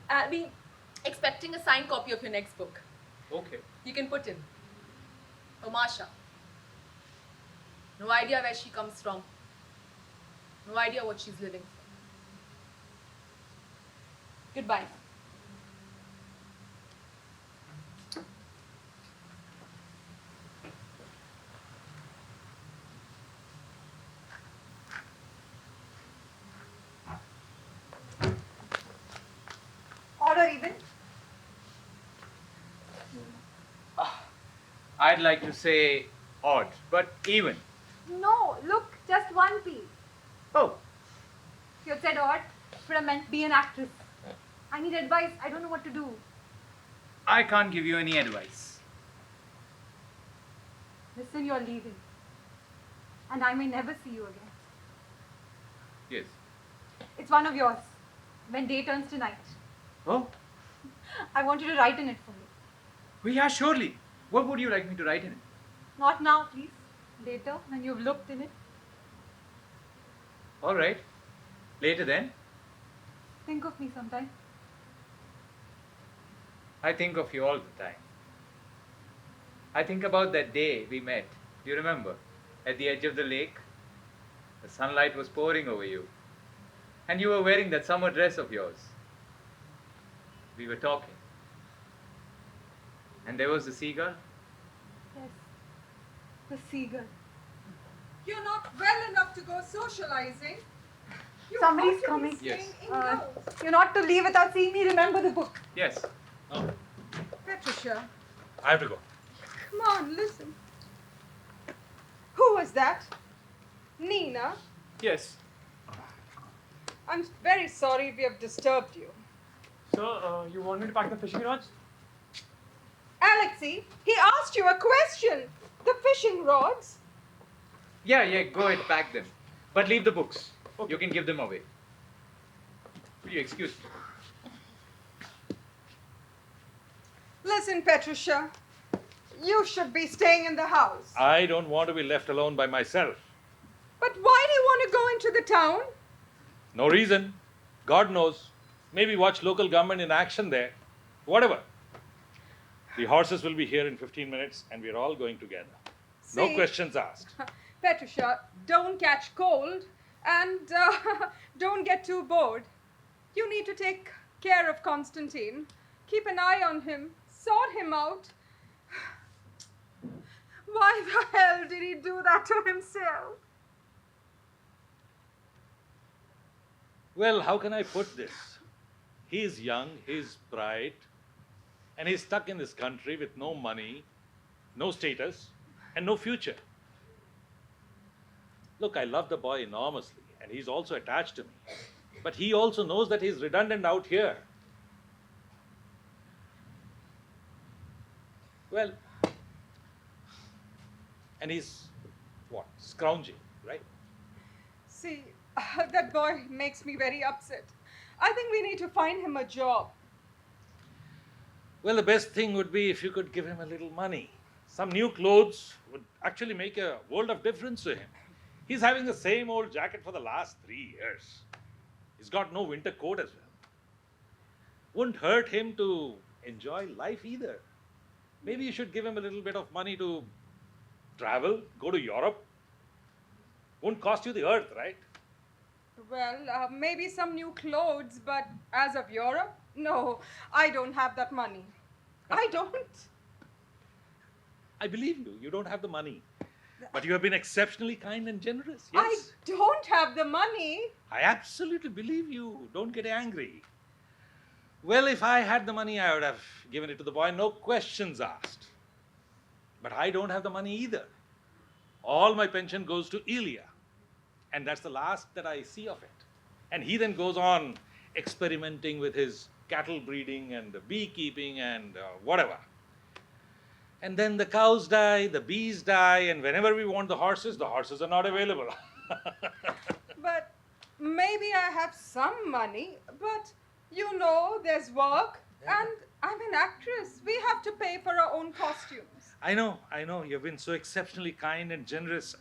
I'll be expecting a signed copy of your next book. Okay. You can put in Omasha. No idea where she comes from. No idea what she's living for. Goodbye. Odd or even? I'd like to say odd, but even. No, look, just one piece. Oh, If you had said odd, it would have meant be an actress. I need advice. I don't know what to do. I can't give you any advice. Listen, you're leaving. And I may never see you again. Yes. It's one of yours. When day turns to night. Oh, I want you to write in it for me. well, yeah, surely. What would you like me to write in it? Not now, please. Later, when you've looked in it. All right. Later then. Think of me sometime. I think of you all the time. I think about that day we met. Do you remember? At the edge of the lake. The sunlight was pouring over you. And you were wearing that summer dress of yours. We were talking. And there was the seagull. Yes. The seagull. You're not well enough to go socializing. You Somebody's ought to be coming. staying Yes. indoors. You're not to leave without seeing me remember the book. Yes. Oh, Patricia, I have to go. come on, listen. Who was that? Nina? Yes. I'm very sorry we have disturbed you. So, you want me to pack the fishing rods? Alexei, he asked you a question. The fishing rods? Yeah, go ahead, pack them. But leave the books. Okay. You can give them away. Will you excuse me? Listen, Patricia, you should be staying in the house. I don't want to be left alone by myself. But why do you want to go into the town? No reason. God knows. Maybe watch local government in action there. Whatever. The horses will be here in 15 minutes and we're all going together. No See? questions asked. Patricia, don't catch cold And don't get too bored. You need to take care of Constantine. Keep an eye on him. Sort him out. Why the hell did he do that to himself? Well, how can I put this? He's young, he's bright, and he's stuck in this country with no money, no status, and no future. Look, I love the boy enormously, and he's also attached to me. But he also knows that he's redundant out here. Well, and he's what? Scrounging, right? See, that boy makes me very upset. I think we need to find him a job. Well, the best thing would be if you could give him a little money. Some new clothes would actually make a world of difference to him. He's having the same old jacket for the last 3 years. He's got no winter coat as well. Wouldn't hurt him to enjoy life either. Maybe you should give him a little bit of money to travel, go to Europe. Won't cost you the earth, right? Well, maybe some new clothes, but as of Europe, no, I don't have that money. I don't. I believe you. You don't have the money. But you have been exceptionally kind and generous. I Yes. don't have the money. I absolutely believe you. Don't get angry. Well, if I had the money, I would have given it to the boy, no questions asked. But I don't have the money either. All my pension goes to Ilya. And that's the last that I see of it. And he then goes on experimenting with his cattle breeding and beekeeping and whatever. And then the cows die, the bees die, and whenever we want the horses are not available. But maybe I have some money, but you know, there's work, and I'm an actress. We have to pay for our own costumes. I know. You've been so exceptionally kind and generous.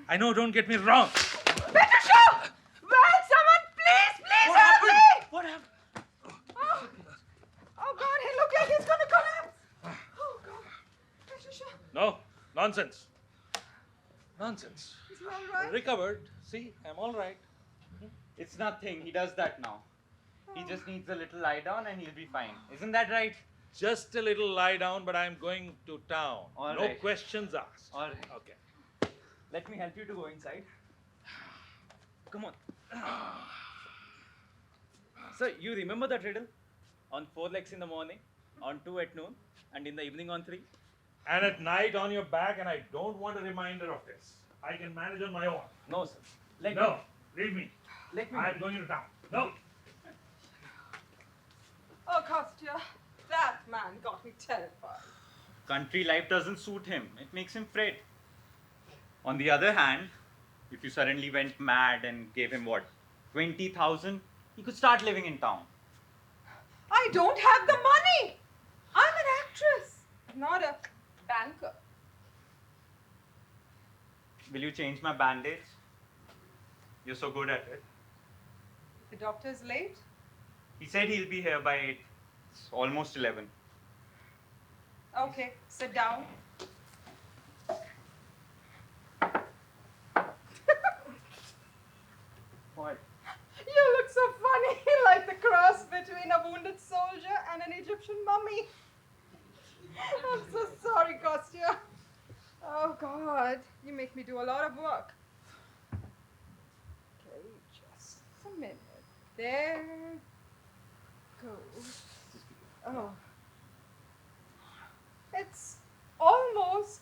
I know, don't get me wrong. Patricia! Well, someone please help me! What happened? Oh God, he looks like he's gonna collapse. Oh God. Patricia, No, nonsense. Nonsense. is he all right? Recovered. See, I'm all right. It's nothing. He does that now. He just needs a little lie down and he'll be fine. Isn't that right? Just a little lie down, but I'm going to town. All no right. questions asked. All right. Okay. Let me help you to go inside. Come on. Sir, you remember that riddle? On 4 legs in the morning, on 2 at noon, and in the evening on 3? And at night on your back, and I don't want a reminder of this. I can manage on my own. No, sir. Let No, me. leave me. Let me. I'm going to town. No. Oh, Kostya, that man got me terrified. Country life doesn't suit him. It makes him fret. On the other hand, if you suddenly went mad and gave him what? 20,000, he could start living in town. I don't have the money. I'm an actress, not a banker. Will you change my bandage? You're so good at it. The doctor's late. He said he'll be here by 8. It's almost 11. Okay, sit down. What? You look so funny, like the cross between a wounded soldier and an Egyptian mummy. I'm so sorry, Kostya. Oh, God, you make me do a lot of work. Okay, just a minute. There goes. Oh. It's almost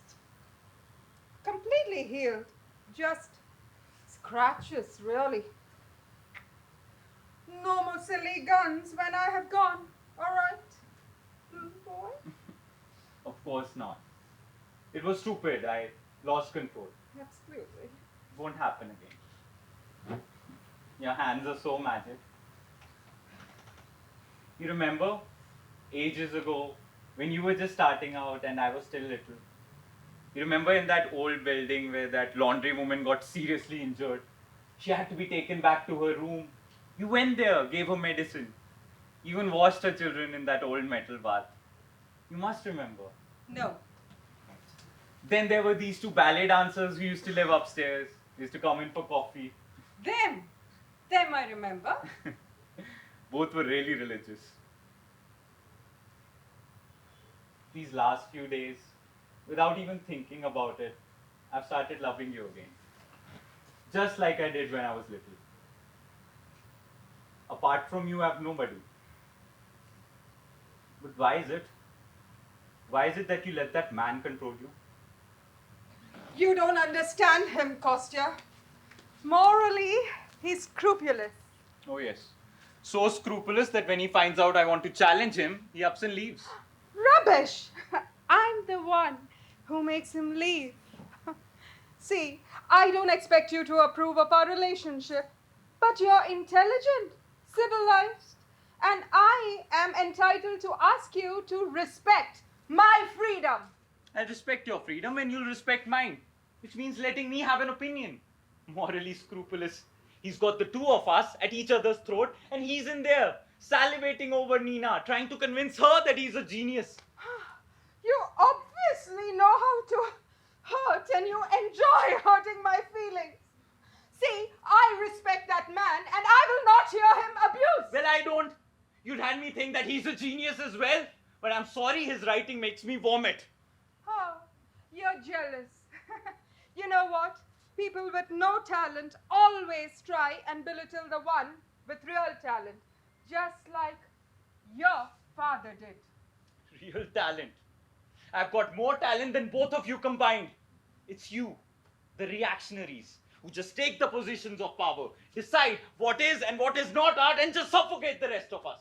completely healed. Just scratches, really. No more silly guns when I have gone. All right, little boy? Of course not. It was stupid. I lost control. Absolutely. Won't happen again. Your hands are so magic. You remember ages ago when you were just starting out and I was still little? You remember in that old building where that laundry woman got seriously injured? She had to be taken back to her room. You went there, gave her medicine, even washed her children in that old metal bath. You must remember. No. Then there were these 2 ballet dancers who used to live upstairs. They used to come in for coffee. Them I remember. Both were really religious. These last few days, without even thinking about it, I've started loving you again. Just like I did when I was little. Apart from you, I have nobody. But why is it? Why is it that you let that man control you? You don't understand him, Kostya. Morally, he's scrupulous. Oh, yes. So scrupulous that when he finds out I want to challenge him, he ups and leaves. Rubbish! I'm the one who makes him leave. See, I don't expect you to approve of our relationship, but you're intelligent, civilized, and I am entitled to ask you to respect my freedom. I respect your freedom and you'll respect mine, which means letting me have an opinion. Morally scrupulous. He's got the two of us at each other's throat and he's in there, salivating over Nina, trying to convince her that he's a genius. You obviously know how to hurt and you enjoy hurting my feelings. See, I respect that man and I will not hear him abused. Well, I don't. You'd had me think that he's a genius as well, but I'm sorry his writing makes me vomit. Oh, you're jealous. You know what? People with no talent always try and belittle the one with real talent, just like your father did. Real talent. I've got more talent than both of you combined. It's you, the reactionaries, who just take the positions of power, decide what is and what is not art, and just suffocate the rest of us.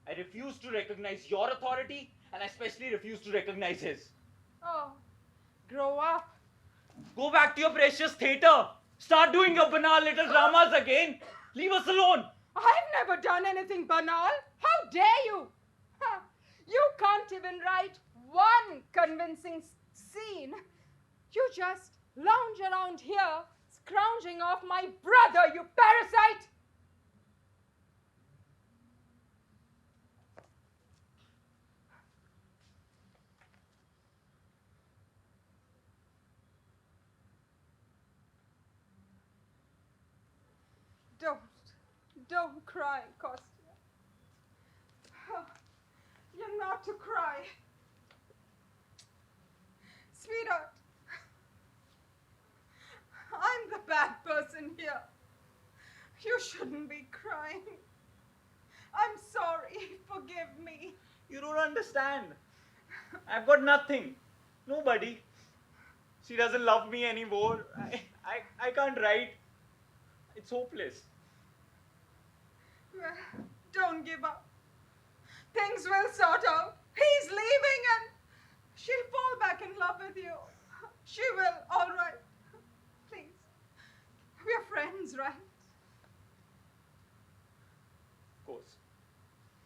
I refuse to recognize your authority, and I especially refuse to recognize his. Oh, grow up. Go back to your precious theatre. Start doing your banal little dramas again. Leave us alone. I've never done anything banal. How dare you? Huh. You can't even write one convincing scene. You just lounge around here, scrounging off my brother, you parasite. Don't cry, Kostya. You're not to cry. Sweetheart, I'm the bad person here. You shouldn't be crying. I'm sorry, forgive me. You don't understand. I've got nothing. Nobody. She doesn't love me anymore. I can't write. It's hopeless. Well, don't give up. Things will sort out. He's leaving and she'll fall back in love with you. She will, all right. Please. We're friends, right? Of course.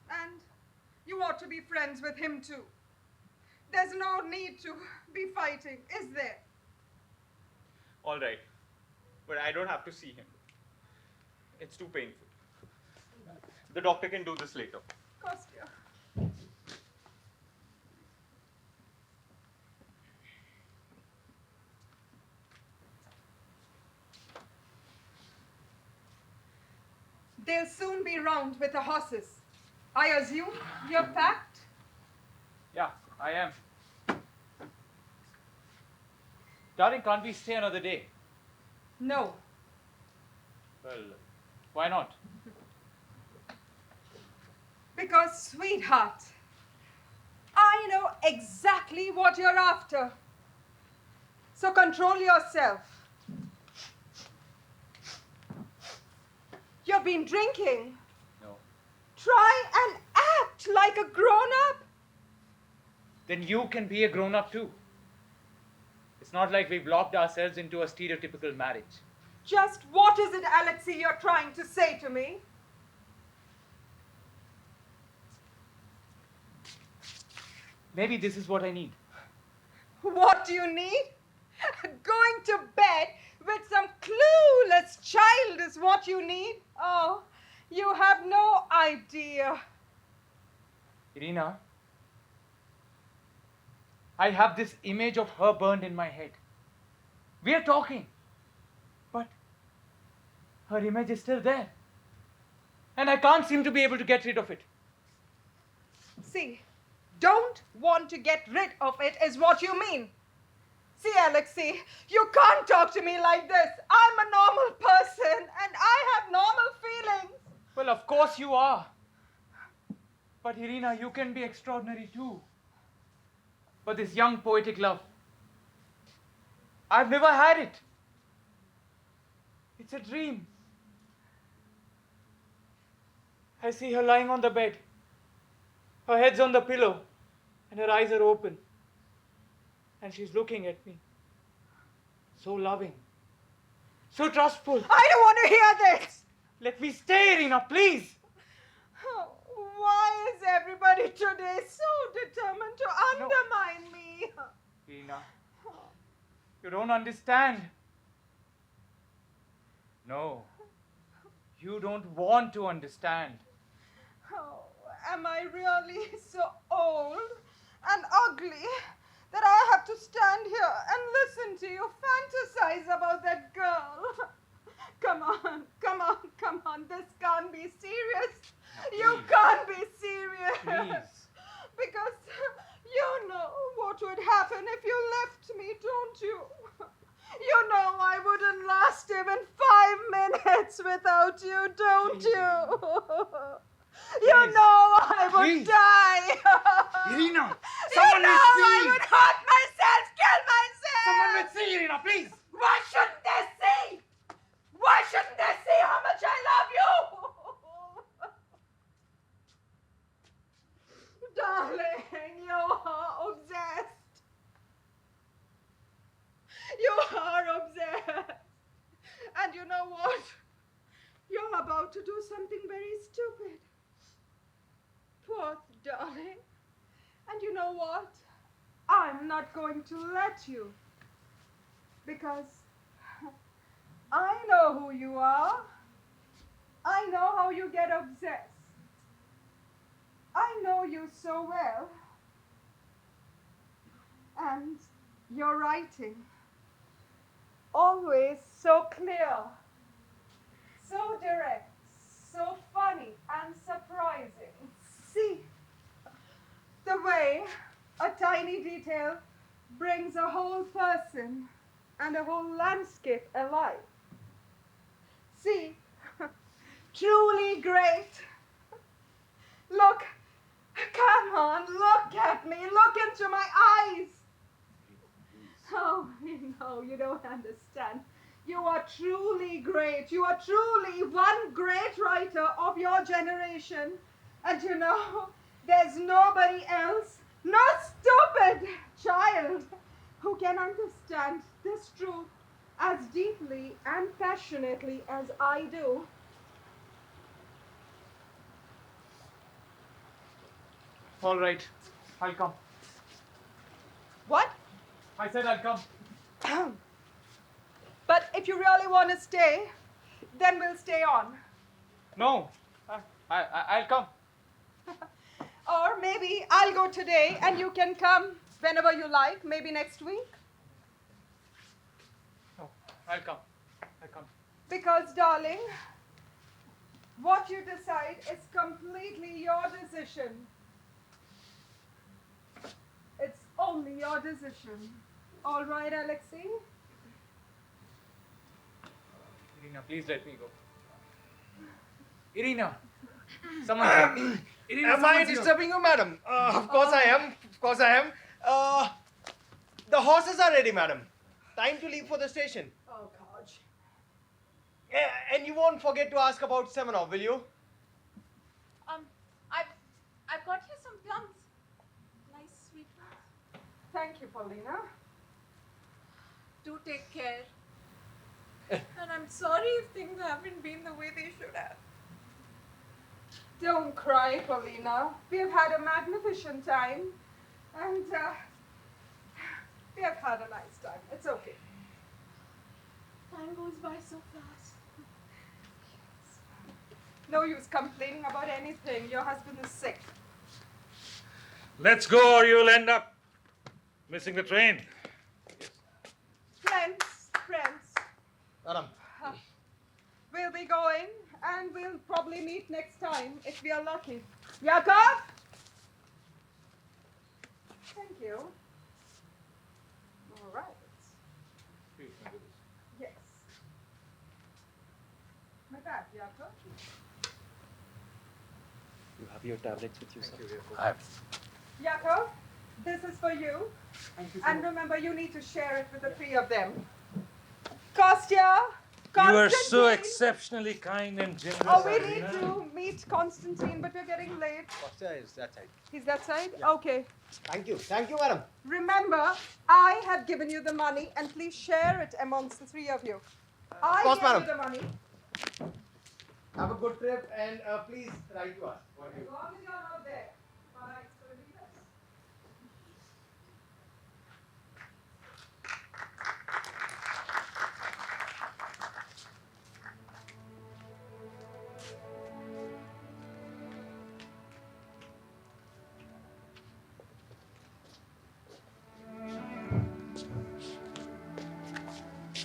And you ought to be friends with him too. There's no need to be fighting, is there? All right. But I don't have to see him. It's too painful. The doctor can do this later. Kostya. They'll soon be round with the horses. I assume you're packed? Yeah, I am. Darling, can't we stay another day? No. Well, why not? Because, sweetheart, I know exactly what you're after. So control yourself. You've been drinking. No. Try and act like a grown-up. Then you can be a grown-up too. It's not like we've locked ourselves into a stereotypical marriage. Just what is it, Alexei, you're trying to say to me? Maybe this is what I need. What do you need? Going to bed with some clueless child is what you need? Oh, you have no idea. Irina, I have this image of her burned in my head. We are talking, but Her image is still there. And I can't seem to be able to get rid of it. See, don't want to get rid of it is what you mean. See, Alexei, you can't talk to me like this. I'm a normal person and I have normal feelings. Well, of course you are. But Irina, you can be extraordinary too. But this young poetic love, I've never had it. It's a dream. I see her lying on the bed. Her head's on the pillow and her eyes are open. And she's looking at me. So loving. So trustful. I don't want to hear this. Let me stay, Irina, please. Oh, why is everybody today so determined to undermine me? Irina, you don't understand. No, you don't want to understand. Oh, am I really so old and ugly that I have to stand here and listen to you fantasize about that girl? Come on, come on, come on. This can't be serious. You can't be serious. Please. Because you know what would happen if you left me, don't you? You know I wouldn't last even 5 minutes without you, don't you? You know I would die. Irina, You know I would hurt myself, kill myself. Someone will see, Irina, please. Why shouldn't they see? Why shouldn't they see how much I love you? Darling, you are obsessed. You are obsessed. And you know what? You're about to do something very stupid. Poor darling. And you know what? I'm not going to let you. Because I know who you are. I know how you get obsessed. I know you so well. And your writing, always so clear, so direct, so funny and surprising. See, the way a tiny detail brings a whole person and a whole landscape alive. See, truly great. Look, come on, look at me, look into my eyes. Oh, no, you don't understand. You are truly great. You are truly one great writer of your generation. And you know, there's nobody else, no stupid child, who can understand this truth as deeply and passionately as I do. All right, I'll come. What? I said I'll come. But if you really want to stay, then we'll stay on. No, I'll come. Or maybe I'll go today and you can come whenever you like, maybe next week. No, I'll come. I'll come. Because, darling, what you decide is completely your decision. It's only your decision. All right, Alexei? Irina, please let me go. Irina, someone. Irina, Am I disturbing you, madam? Of course I am. Of course I am. The horses are ready, madam. Time to leave for the station. Oh, gosh. And you won't forget to ask about Semenov, will you? I've got here some plums. Nice sweet ones. Thank you, Paulina. Do take care. And I'm sorry if things haven't been the way they should have. Don't cry, Paulina. We've had a magnificent time. And we have had a nice time. It's okay. Time goes by so fast. No use complaining about anything. Your husband is sick. Let's go or you'll end up missing the train. Friends, Madam. we'll be going, and we'll probably meet next time if we are lucky. Yakov? Thank you. All right. Yes. My bag, Yakov. You have your tablets with you, sir? I have. Yakov, this is for you. And remember, you need to share it with the three of them. Kostya! You are so Constantine! exceptionally kind and generous. Oh, we Irina. need to meet Constantine, but we're getting late. Kostya is that side. He's that side? Yeah. Okay. Thank you, madam. Remember, I have given you the money, and please share it amongst the three of you. I course, gave madam. you the money. Have a good trip and please write to us. As long as you're not there. Bye. So leave us.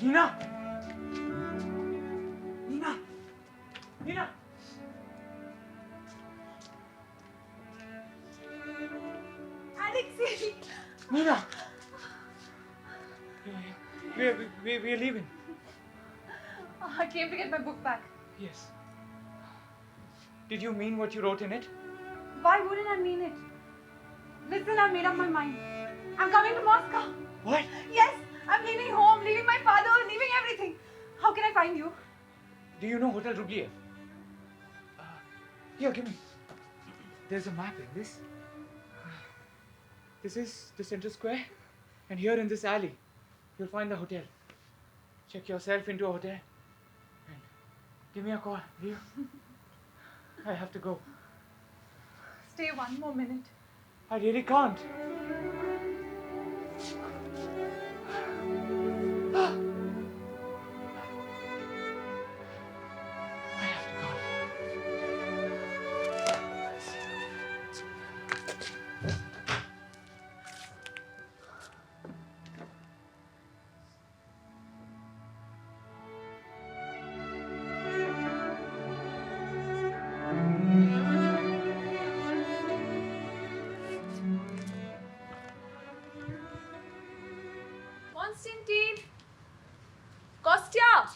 Nina! Nina! Nina! Alexei! Nina! We're leaving. I came to get my book back. Yes. Did you mean what you wrote in it? Why wouldn't I mean it? Listen, I've made up my mind. I'm coming to Moscow. What? Yes, I'm leaving home, leaving my father, leaving everything. How can I find you? Do you know Hotel Rubliev? Here, give me. There's a map in this. This is the center square. And here in this alley, you'll find the hotel. Check yourself into a hotel. And give me a call, will you? I have to go. Stay one more minute. I really can't. I have to go. Constantine! Kostya!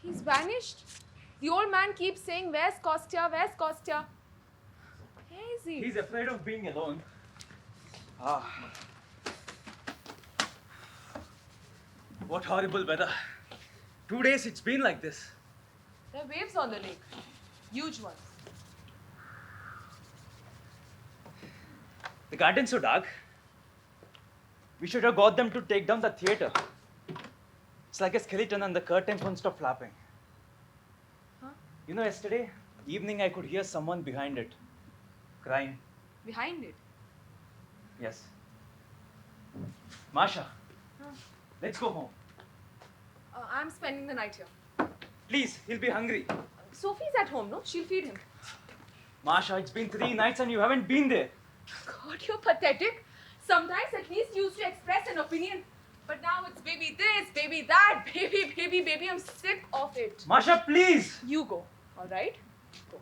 He's vanished. The old man keeps saying, "Where's Kostya? Where's Kostya?" Where is he? He's afraid of being alone. Ah. What horrible weather. 2 days it's been like this. There are waves on the lake. Huge ones. The garden's so dark. We should have got them to take down the theater. It's like a skeleton and the curtains won't stop flapping. Huh? You know, yesterday evening I could hear someone behind it crying. Behind it. Yes. Masha, Huh? let's go home. I'm spending the night here. Please, he'll be hungry. Sophie's at home, no? She'll feed him. Masha, it's been 3 nights and you haven't been there. God, you're pathetic. Sometimes at least you used to express an opinion. But now it's baby this, baby that, baby. I'm sick of it. Masha, please! You go, alright? Go.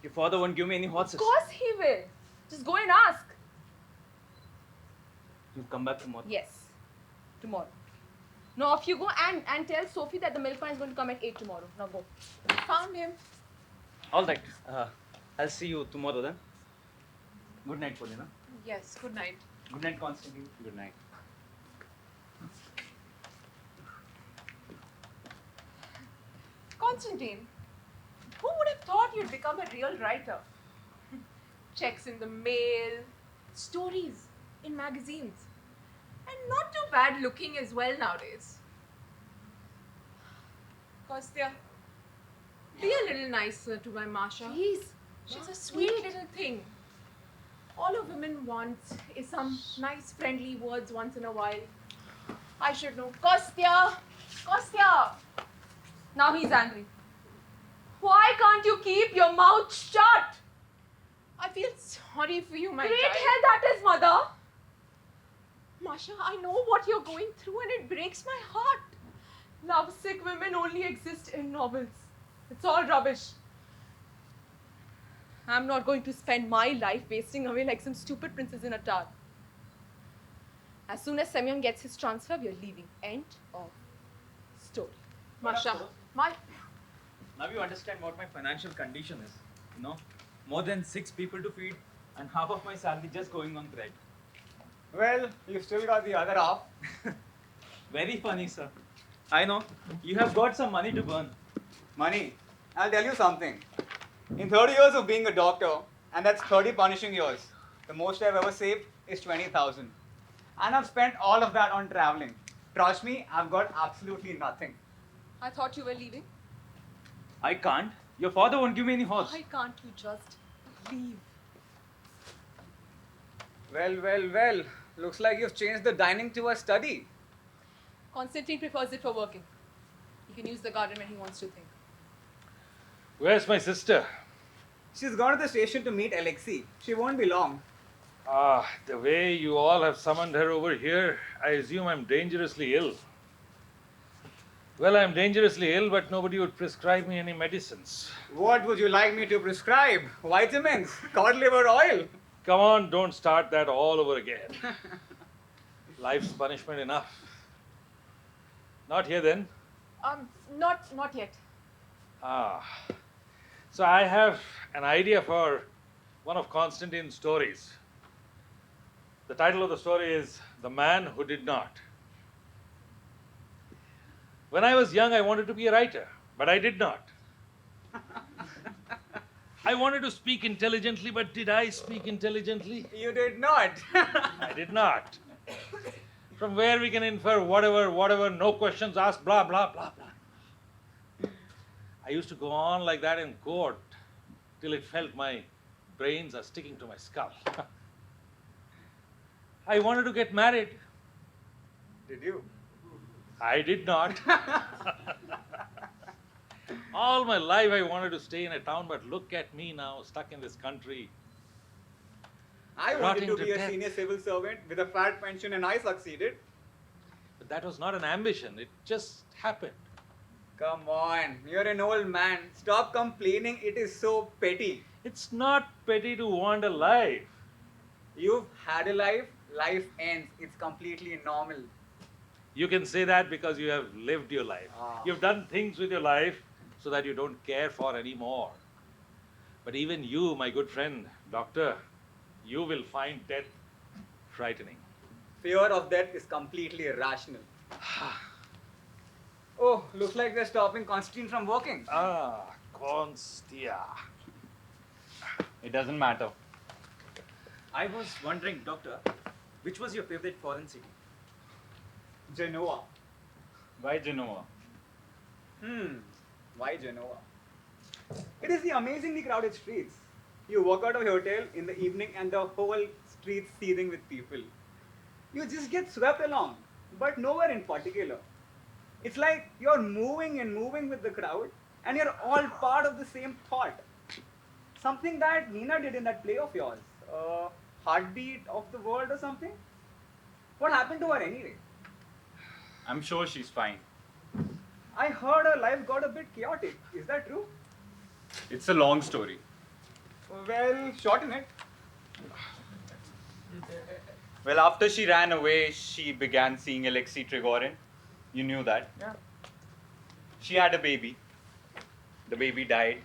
Your father won't give me any horses. Of course he will. Just go and ask. You'll come back tomorrow. Yes. Tomorrow. No, off you go and tell Sophie that the milkman is going to come at 8 tomorrow. Now go. Found him. All right. I'll see you tomorrow then. Good night, Paulina. Yes, good night. Good night, Constantine. Good night. Constantine, who would have thought you'd become a real writer? Checks in the mail, stories in magazines. And not too bad looking as well nowadays. Kostya, be a little nicer to my Masha. Please. She's a sweet little thing. All a woman wants is some nice friendly words once in a while. I should know. Kostya! Kostya! Now he's angry. Why can't you keep your mouth shut? I feel sorry for you, my Great child. hell, that is, mother. Masha, I know what you're going through and it breaks my heart. Lovesick women only exist in novels. It's all rubbish. I'm not going to spend my life wasting away like some stupid princess in a tower. As soon as Semyon gets his transfer, we are leaving. End of story. Masha. Now you understand what my financial condition is. You know, more than 6 people to feed and half of my salary just going on bread. Well, you still got the other half. Very funny, sir. I know. You have got some money to burn. Money. I'll tell you something. In 30 years of being a doctor, and that's 30 punishing years, the most I've ever saved is 20,000. And I've spent all of that on traveling. Trust me, I've got absolutely nothing. I thought you were leaving. I can't. Your father won't give me any horse. Why can't you just leave? Well. Looks like you've changed the dining to a study. Constantine prefers it for working. He can use the garden when he wants to think. Where's my sister? She's gone to the station to meet Alexei. She won't be long. The way you all have summoned her over here, I assume I'm dangerously ill. Well, I'm dangerously ill, but nobody would prescribe me any medicines. What would you like me to prescribe? Vitamins? Cod liver oil? Come on, don't start that all over again. Life's punishment enough. Not here then. Not yet. So I have an idea for one of Constantine's stories. The title of the story is The Man Who Did Not. When I was young, I wanted to be a writer, but I did not. I wanted to speak intelligently, but did I speak intelligently? You did not. I did not. From where we can infer whatever, no questions asked, blah, blah, blah, blah. I used to go on like that in court till it felt my brains are sticking to my skull. I wanted to get married. Did you? I did not. All my life I wanted to stay in a town, but look at me now, stuck in this country. I wanted to Rotting to be a death. senior civil servant with a fat pension and I succeeded. But that was not an ambition, it just happened. Come on, you're an old man. Stop complaining, it is so petty. It's not petty to want a life. You've had a life, life ends. It's completely normal. You can say that because you have lived your life. You've done things with your life so that you don't care for anymore. But even you, my good friend, doctor, you will find death frightening. Fear of death is completely irrational. Oh, looks like they're stopping Constantine from working. Constia. It doesn't matter. I was wondering, doctor, which was your favorite foreign city? Genoa. Why Genoa? Why Genoa? It is the amazingly crowded streets. You walk out of your hotel in the evening and the whole street's seething with people. You just get swept along, but nowhere in particular. It's like you're moving and moving with the crowd and you're all part of the same thought. Something that Nina did in that play of yours. Heartbeat of the World or something? What happened to her anyway? I'm sure she's fine. I heard her life got a bit chaotic. Is that true? It's a long story. Well, shorten it. Well, after she ran away, she began seeing Alexei Trigorin. You knew that. Yeah. She had a baby. The baby died.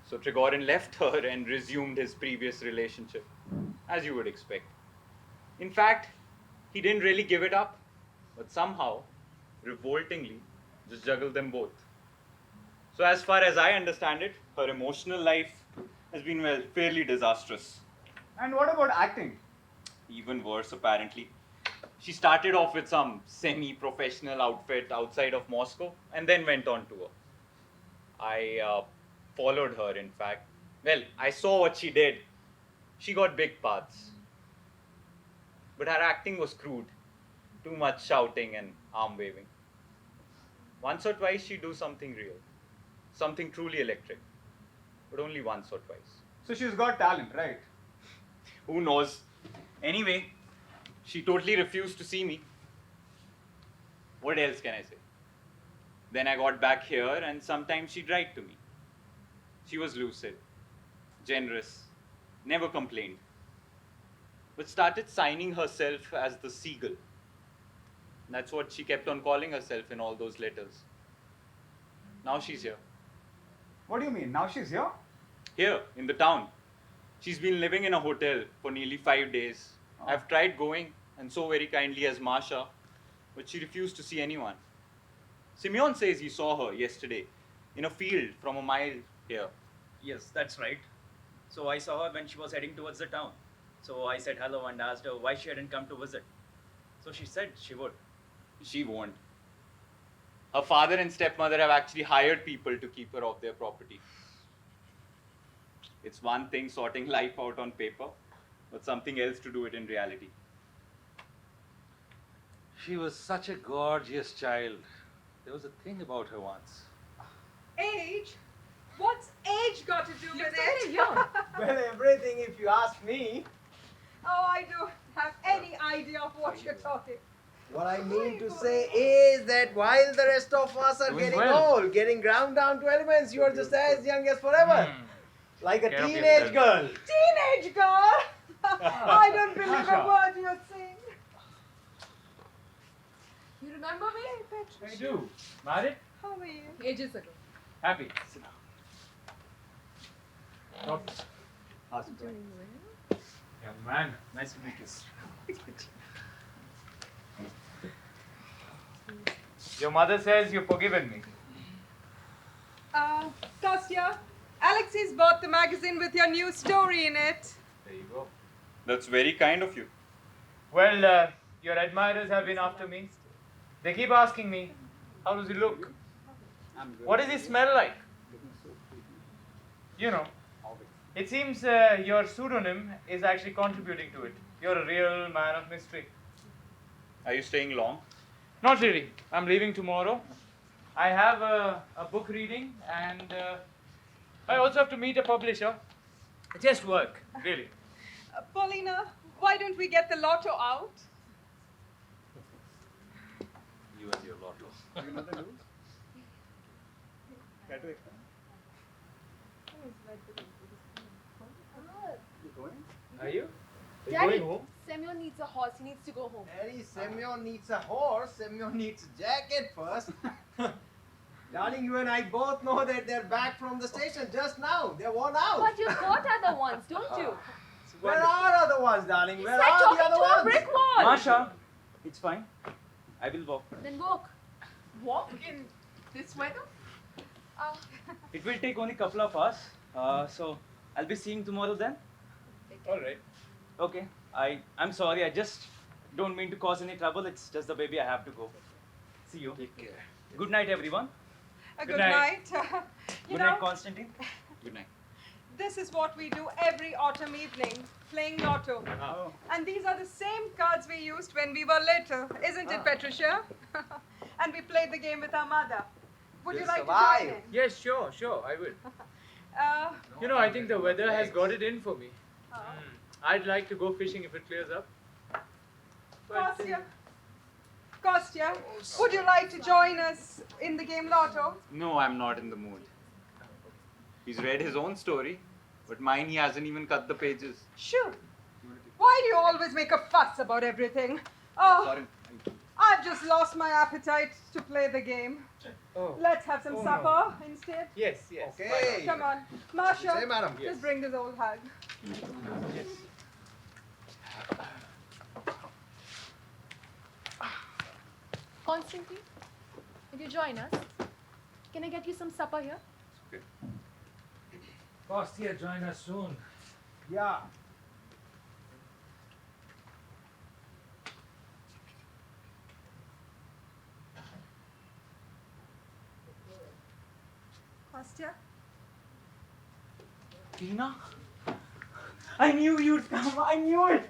So Trigorin left her and resumed his previous relationship, as you would expect. In fact, he didn't really give it up, but somehow, revoltingly, just juggled them both. So as far as I understand it, her emotional life has been, well, fairly disastrous. And what about acting? Even worse, apparently. She started off with some semi-professional outfit outside of Moscow and then went on tour. I followed her, in fact. Well, I saw what she did. She got big parts. But her acting was crude. Too much shouting and arm waving. Once or twice she'd do something real. Something truly electric. But only once or twice. So she's got talent, right? Who knows? Anyway, she totally refused to see me. What else can I say? Then I got back here, and sometimes she'd write to me. She was lucid, generous, never complained, but started signing herself as the Seagull. That's what she kept on calling herself in all those letters. Now she's here. What do you mean? Now she's here? Here, in the town. She's been living in a hotel for nearly 5 days. I've tried going, and so very kindly as Masha, but she refused to see anyone. Simeon says he saw her yesterday in a field from a mile here. Yes, that's right. So I saw her when she was heading towards the town. So I said hello and asked her why she hadn't come to visit. So she said she would. She won't. Her father and stepmother have actually hired people to keep her off their property. It's one thing sorting life out on paper, but something else to do it in reality. She was such a gorgeous child. There was a thing about her once. Age? What's age got to do with it? Well, everything if you ask me. Oh, I don't have any idea of what you're talking. What I mean to say is that while the rest of us are Doing getting well. old, getting ground down to elements, you are just as young as forever. Like a Care of teenage yourself. girl. Teenage girl! I don't believe a word you're saying. You remember me? I do. Married? How are you? Ages ago. Happy. Sit down. Doctor. How's it going? Young man. Nice to meet you. Your mother says you've forgiven me. Kostya, Alexei's bought the magazine with your new story in it. There you go. That's very kind of you. Well, your admirers have been after me. They keep asking me, how does he look? What does he smell like? You know, it seems your pseudonym is actually contributing to it. You're a real man of mystery. Are you staying long? Not really. I'm leaving tomorrow. I have a book reading and I also have to meet a publisher. Just work, really. Paulina, why don't we get the lotto out? You and your lotto. Do you know the rules? Care to explain? You going? Are you? Daddy, going home? Semyon needs a horse. He needs to go home. Daddy, Semyon needs a horse. Semyon needs a jacket first. Darling, you and I both know that they're back from the station just now. They're worn out. But you've got other ones, don't you? Where are other ones, darling? It's Where like are the talking other to a ones? brick wall. Masha, it's fine. I will walk. Then walk. Walk in this weather? It will take only a couple of hours. So I'll be seeing tomorrow then. All right. Okay. I'm sorry. I just don't mean to cause any trouble. It's just the baby. I have to go. See you. Take care. Good night, everyone. Good night. night. You Good know, night, Constantine. Good night. this is what we do every autumn evening, playing lotto. Oh. And these are the same cards we used when we were little, isn't it, Patricia? And we played the game with our mother. Would you We'll like survive. to join in? Yes, sure, I will. You know, I think the weather has got it in for me. I'd like to go fishing if it clears up. But, Kostya, would you like to join us in the game lotto? No, I'm not in the mood. He's read his own story, but mine he hasn't even cut the pages. Sure. Why do you always make a fuss about everything? Oh, Sorry. I've just lost my appetite to play the game. Oh. Let's have some Oh, supper instead. Yes. Okay. Come on. Marsha, Say, madam. just bring this old hag. Yes. Constantine, will you join us? Can I get you some supper here? Okay. Kostya, join us soon. Yeah. Kostya? Tina? I knew you'd come. I knew it.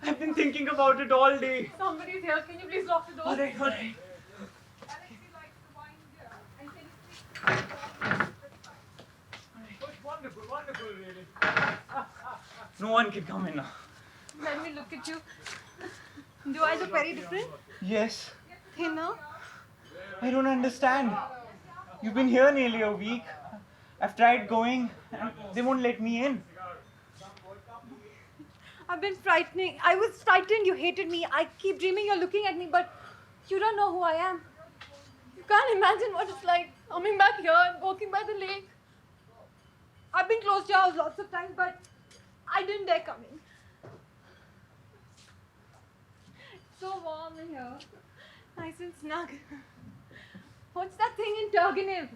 I've been thinking about it all day. Somebody's here. Can you please lock the door? All right. Alexei likes the wine here. And can you please Wonderful, really. No one can come in now. let me look at you? Do I look very different? Yes. Thinner? I don't understand. You've been here nearly a week. I've tried going and they won't let me in. I've been frightening. I was frightened you hated me. I keep dreaming you're looking at me, but you don't know who I am. You can't imagine what it's like coming back here and walking by the lake. I've been close to your house lots of times, but I didn't dare come in. It's so warm in here. Nice and snug. What's that thing in Turgenev?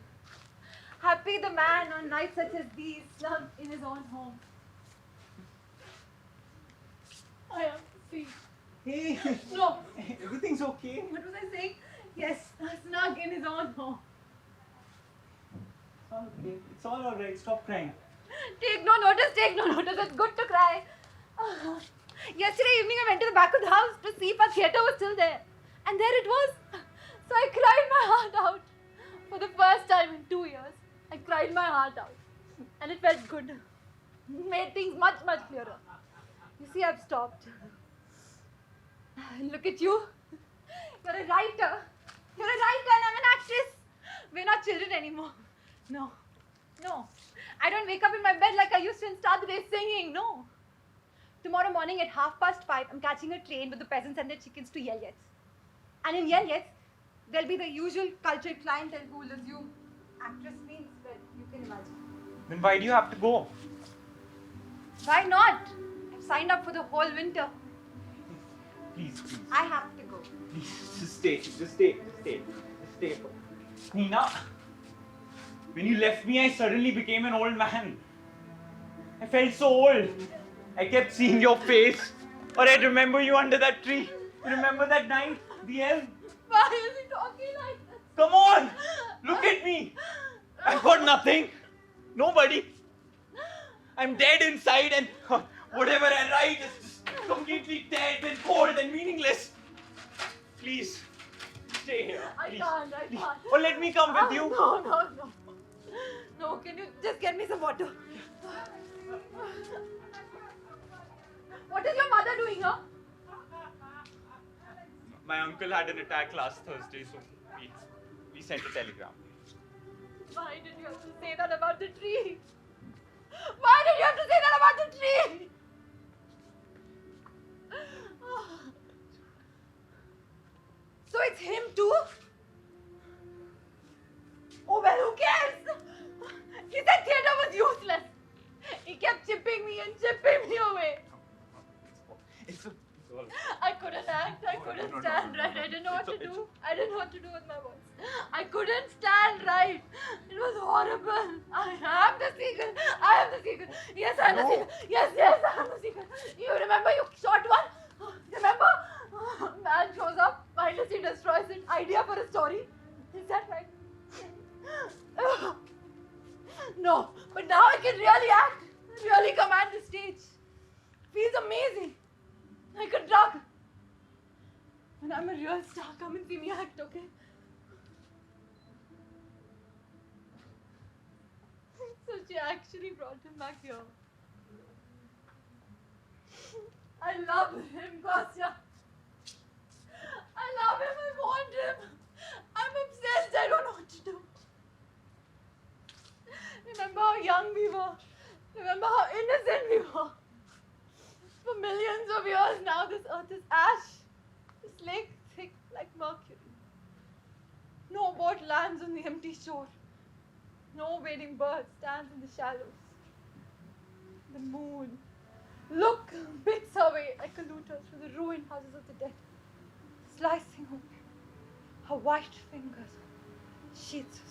Happy the man on nights such as these, snug in his own home. I have to see. Hey, No. everything's okay. What was I saying? Yes, snug in his own home. It's all okay. It's all alright. Stop crying. Take no notice, take no notice. It's good to cry. Yesterday evening I went to the back of the house to see if our theatre was still there. And there it was. So I cried my heart out. For the first time in 2 years, I cried my heart out. And it felt good. Made things much, much clearer. You see, I've stopped. Look at you. You're a writer. You're a writer and I'm an actress. We're not children anymore. No. No. I don't wake up in my bed like I used to and start the day singing. No. Tomorrow morning at 5:30, I'm catching a train with the peasants and their chickens to Yelyets. And in Yelyets, there'll be the usual cultured clientele who will assume actress means, well, you can imagine. Then why do you have to go? Why not? I've signed up for the whole winter. Please, please, I have to go. please, just stay. Just stay. Just stay. Just stay. Nina, when you left me, I suddenly became an old man. I felt so old. I kept seeing your face. Or I'd remember you under that tree. You remember that night? The elm? Why is he talking like this? Come on! Look at me! I've got nothing. Nobody. I'm dead inside and whatever I write is just completely dead and cold and meaningless. Please, stay here. I Please. can't. Or let me come with you. No. No, can you just get me some water? What is your mother doing here? My uncle had an attack last Thursday, so we sent a telegram. Why did you have to say that about the tree? Why did you have to say that about the tree? So it's him too? Oh well, who cares? He said theatre was useless. He kept chipping me away. It's all I couldn't act. I couldn't stand right. I didn't know what to do. I didn't know what to do with my voice. I couldn't stand right. It was horrible. I am the Seagull. Yes, I am the Seagull. Yes, I am the Seagull. You remember you shot one? Remember? Man shows up, mindlessly destroys it. Idea for a story. Is that right? No, but now I can really act. Really command the stage. Feels amazing. Like a drug. When I'm a real star, come and see me act, okay? So she actually brought him back here. I love him, Kostya. I love him, I want him. I'm obsessed, I don't know what to do. Remember how young we were. Remember how innocent we were. For millions of years now, this earth is ash. This lake thick like mercury. No boat lands on the empty shore. No wading bird stands in the shallows. The moon, look, bits away like a looter through the ruined houses of the dead, slicing open her white fingers, sheets of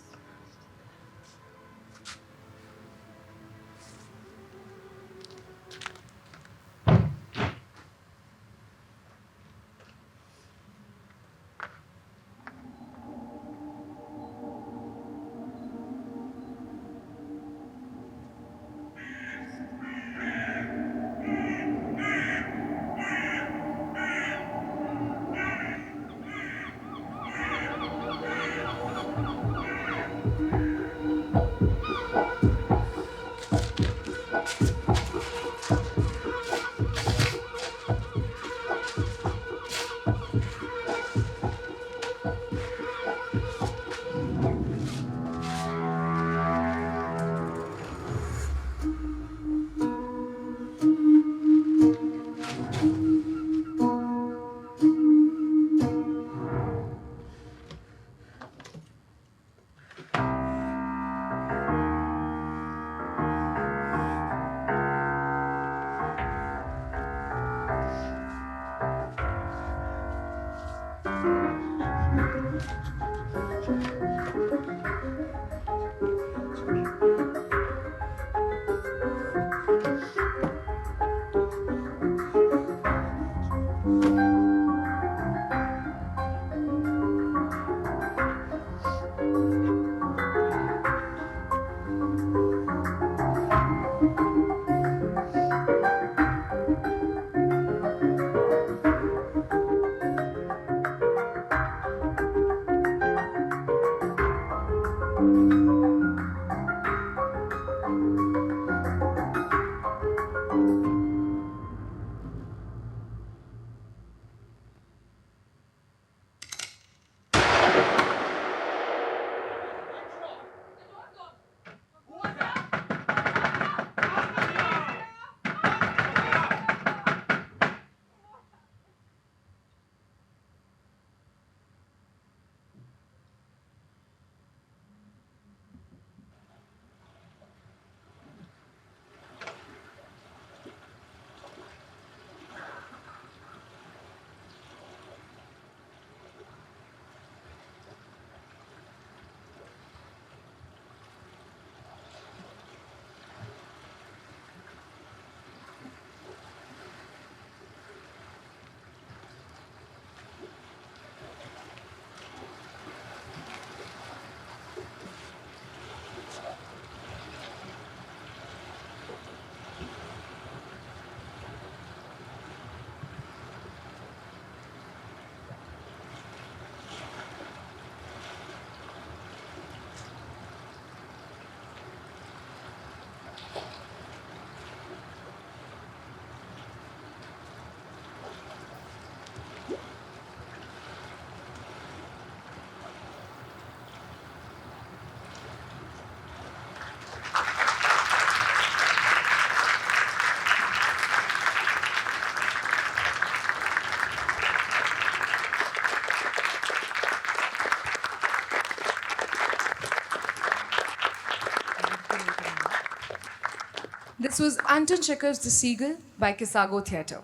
This was Anton Chekhov's The Seagull by Kissago Theatre.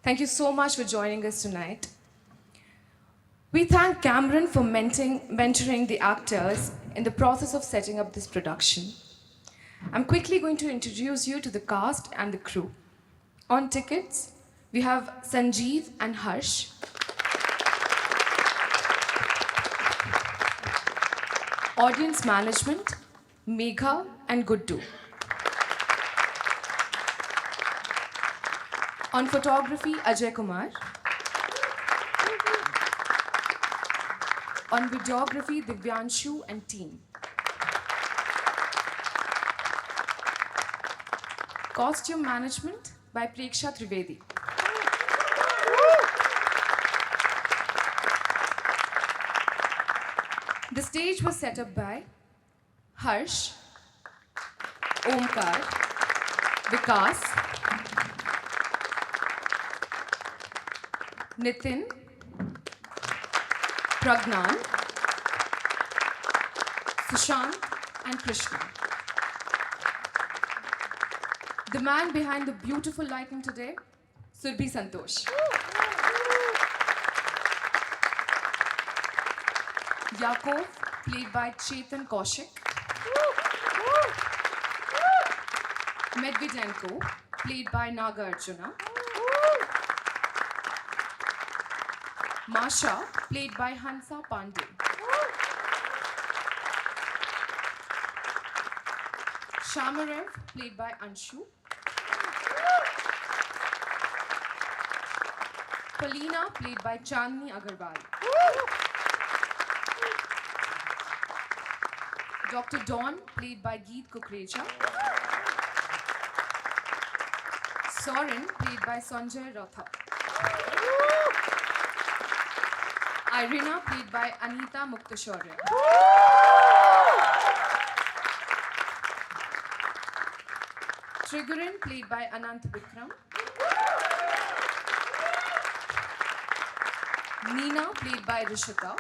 Thank you so much for joining us tonight. We thank Cameron for mentoring the actors in the process of setting up this production. I'm quickly going to introduce you to the cast and the crew. On tickets, we have Sanjeev and Harsh. Audience management, Megha and Guddu. On photography, Ajay Kumar. On videography, Divyanshu and team. Costume management by Preksha Trivedi. The stage was set up by Harsh, Omkar, Vikas, Nitin, Pragnan, Sushant, and Krishna. The man behind the beautiful lighting today, Surbhi Santosh. Yakov, played by Chetan Kaushik. Medvedenko, played by Naga Arjuna. Masha, played by Hansa Pandey. Shamarev, played by Anshu. Palina, played by Chandni Agarwal. Dr. Dawn, played by Geet Kukreja. Soren, played by Sanjay Ratha. Irina, played by Anita Muktashorya. Trigorin, played by Anant Bikram. Meena, played by Rishita.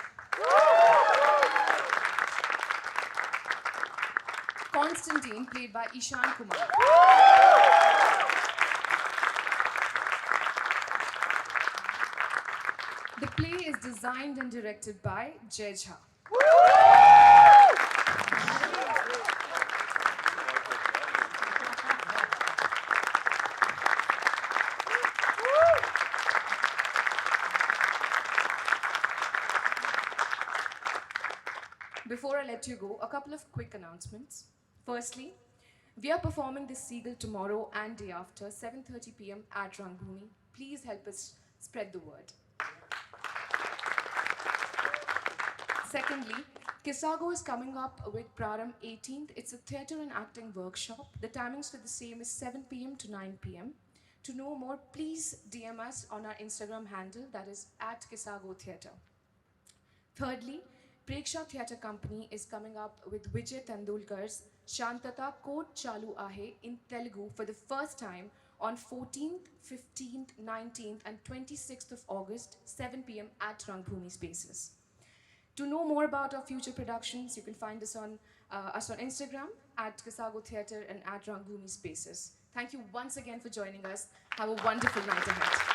Constantine, played by Ishan Kumar. The play is designed and directed by Jai Jha. Before I let you go, a couple of quick announcements. Firstly, we are performing this Seagull tomorrow and day after, 7:30 p.m. at Rangbhoomi. Please help us spread the word. Secondly, Kissago is coming up with Praram 18th. It's a theatre and acting workshop. The timings for the same is 7 p.m. to 9 p.m. To know more, please DM us on our Instagram handle, that is at Kissago Theatre. Thirdly, Preksha Theatre Company is coming up with Vijay Tendulkar's Shantata Kot Chalu Ahe in Telugu for the first time on 14th, 15th, 19th and 26th of August, 7 p.m. at Rangbhoomi Spaces. To know more about our future productions, you can find us on Instagram at Kissago Theatre and at Rangbhoomi Spaces. Thank you once again for joining us. Have a wonderful night ahead.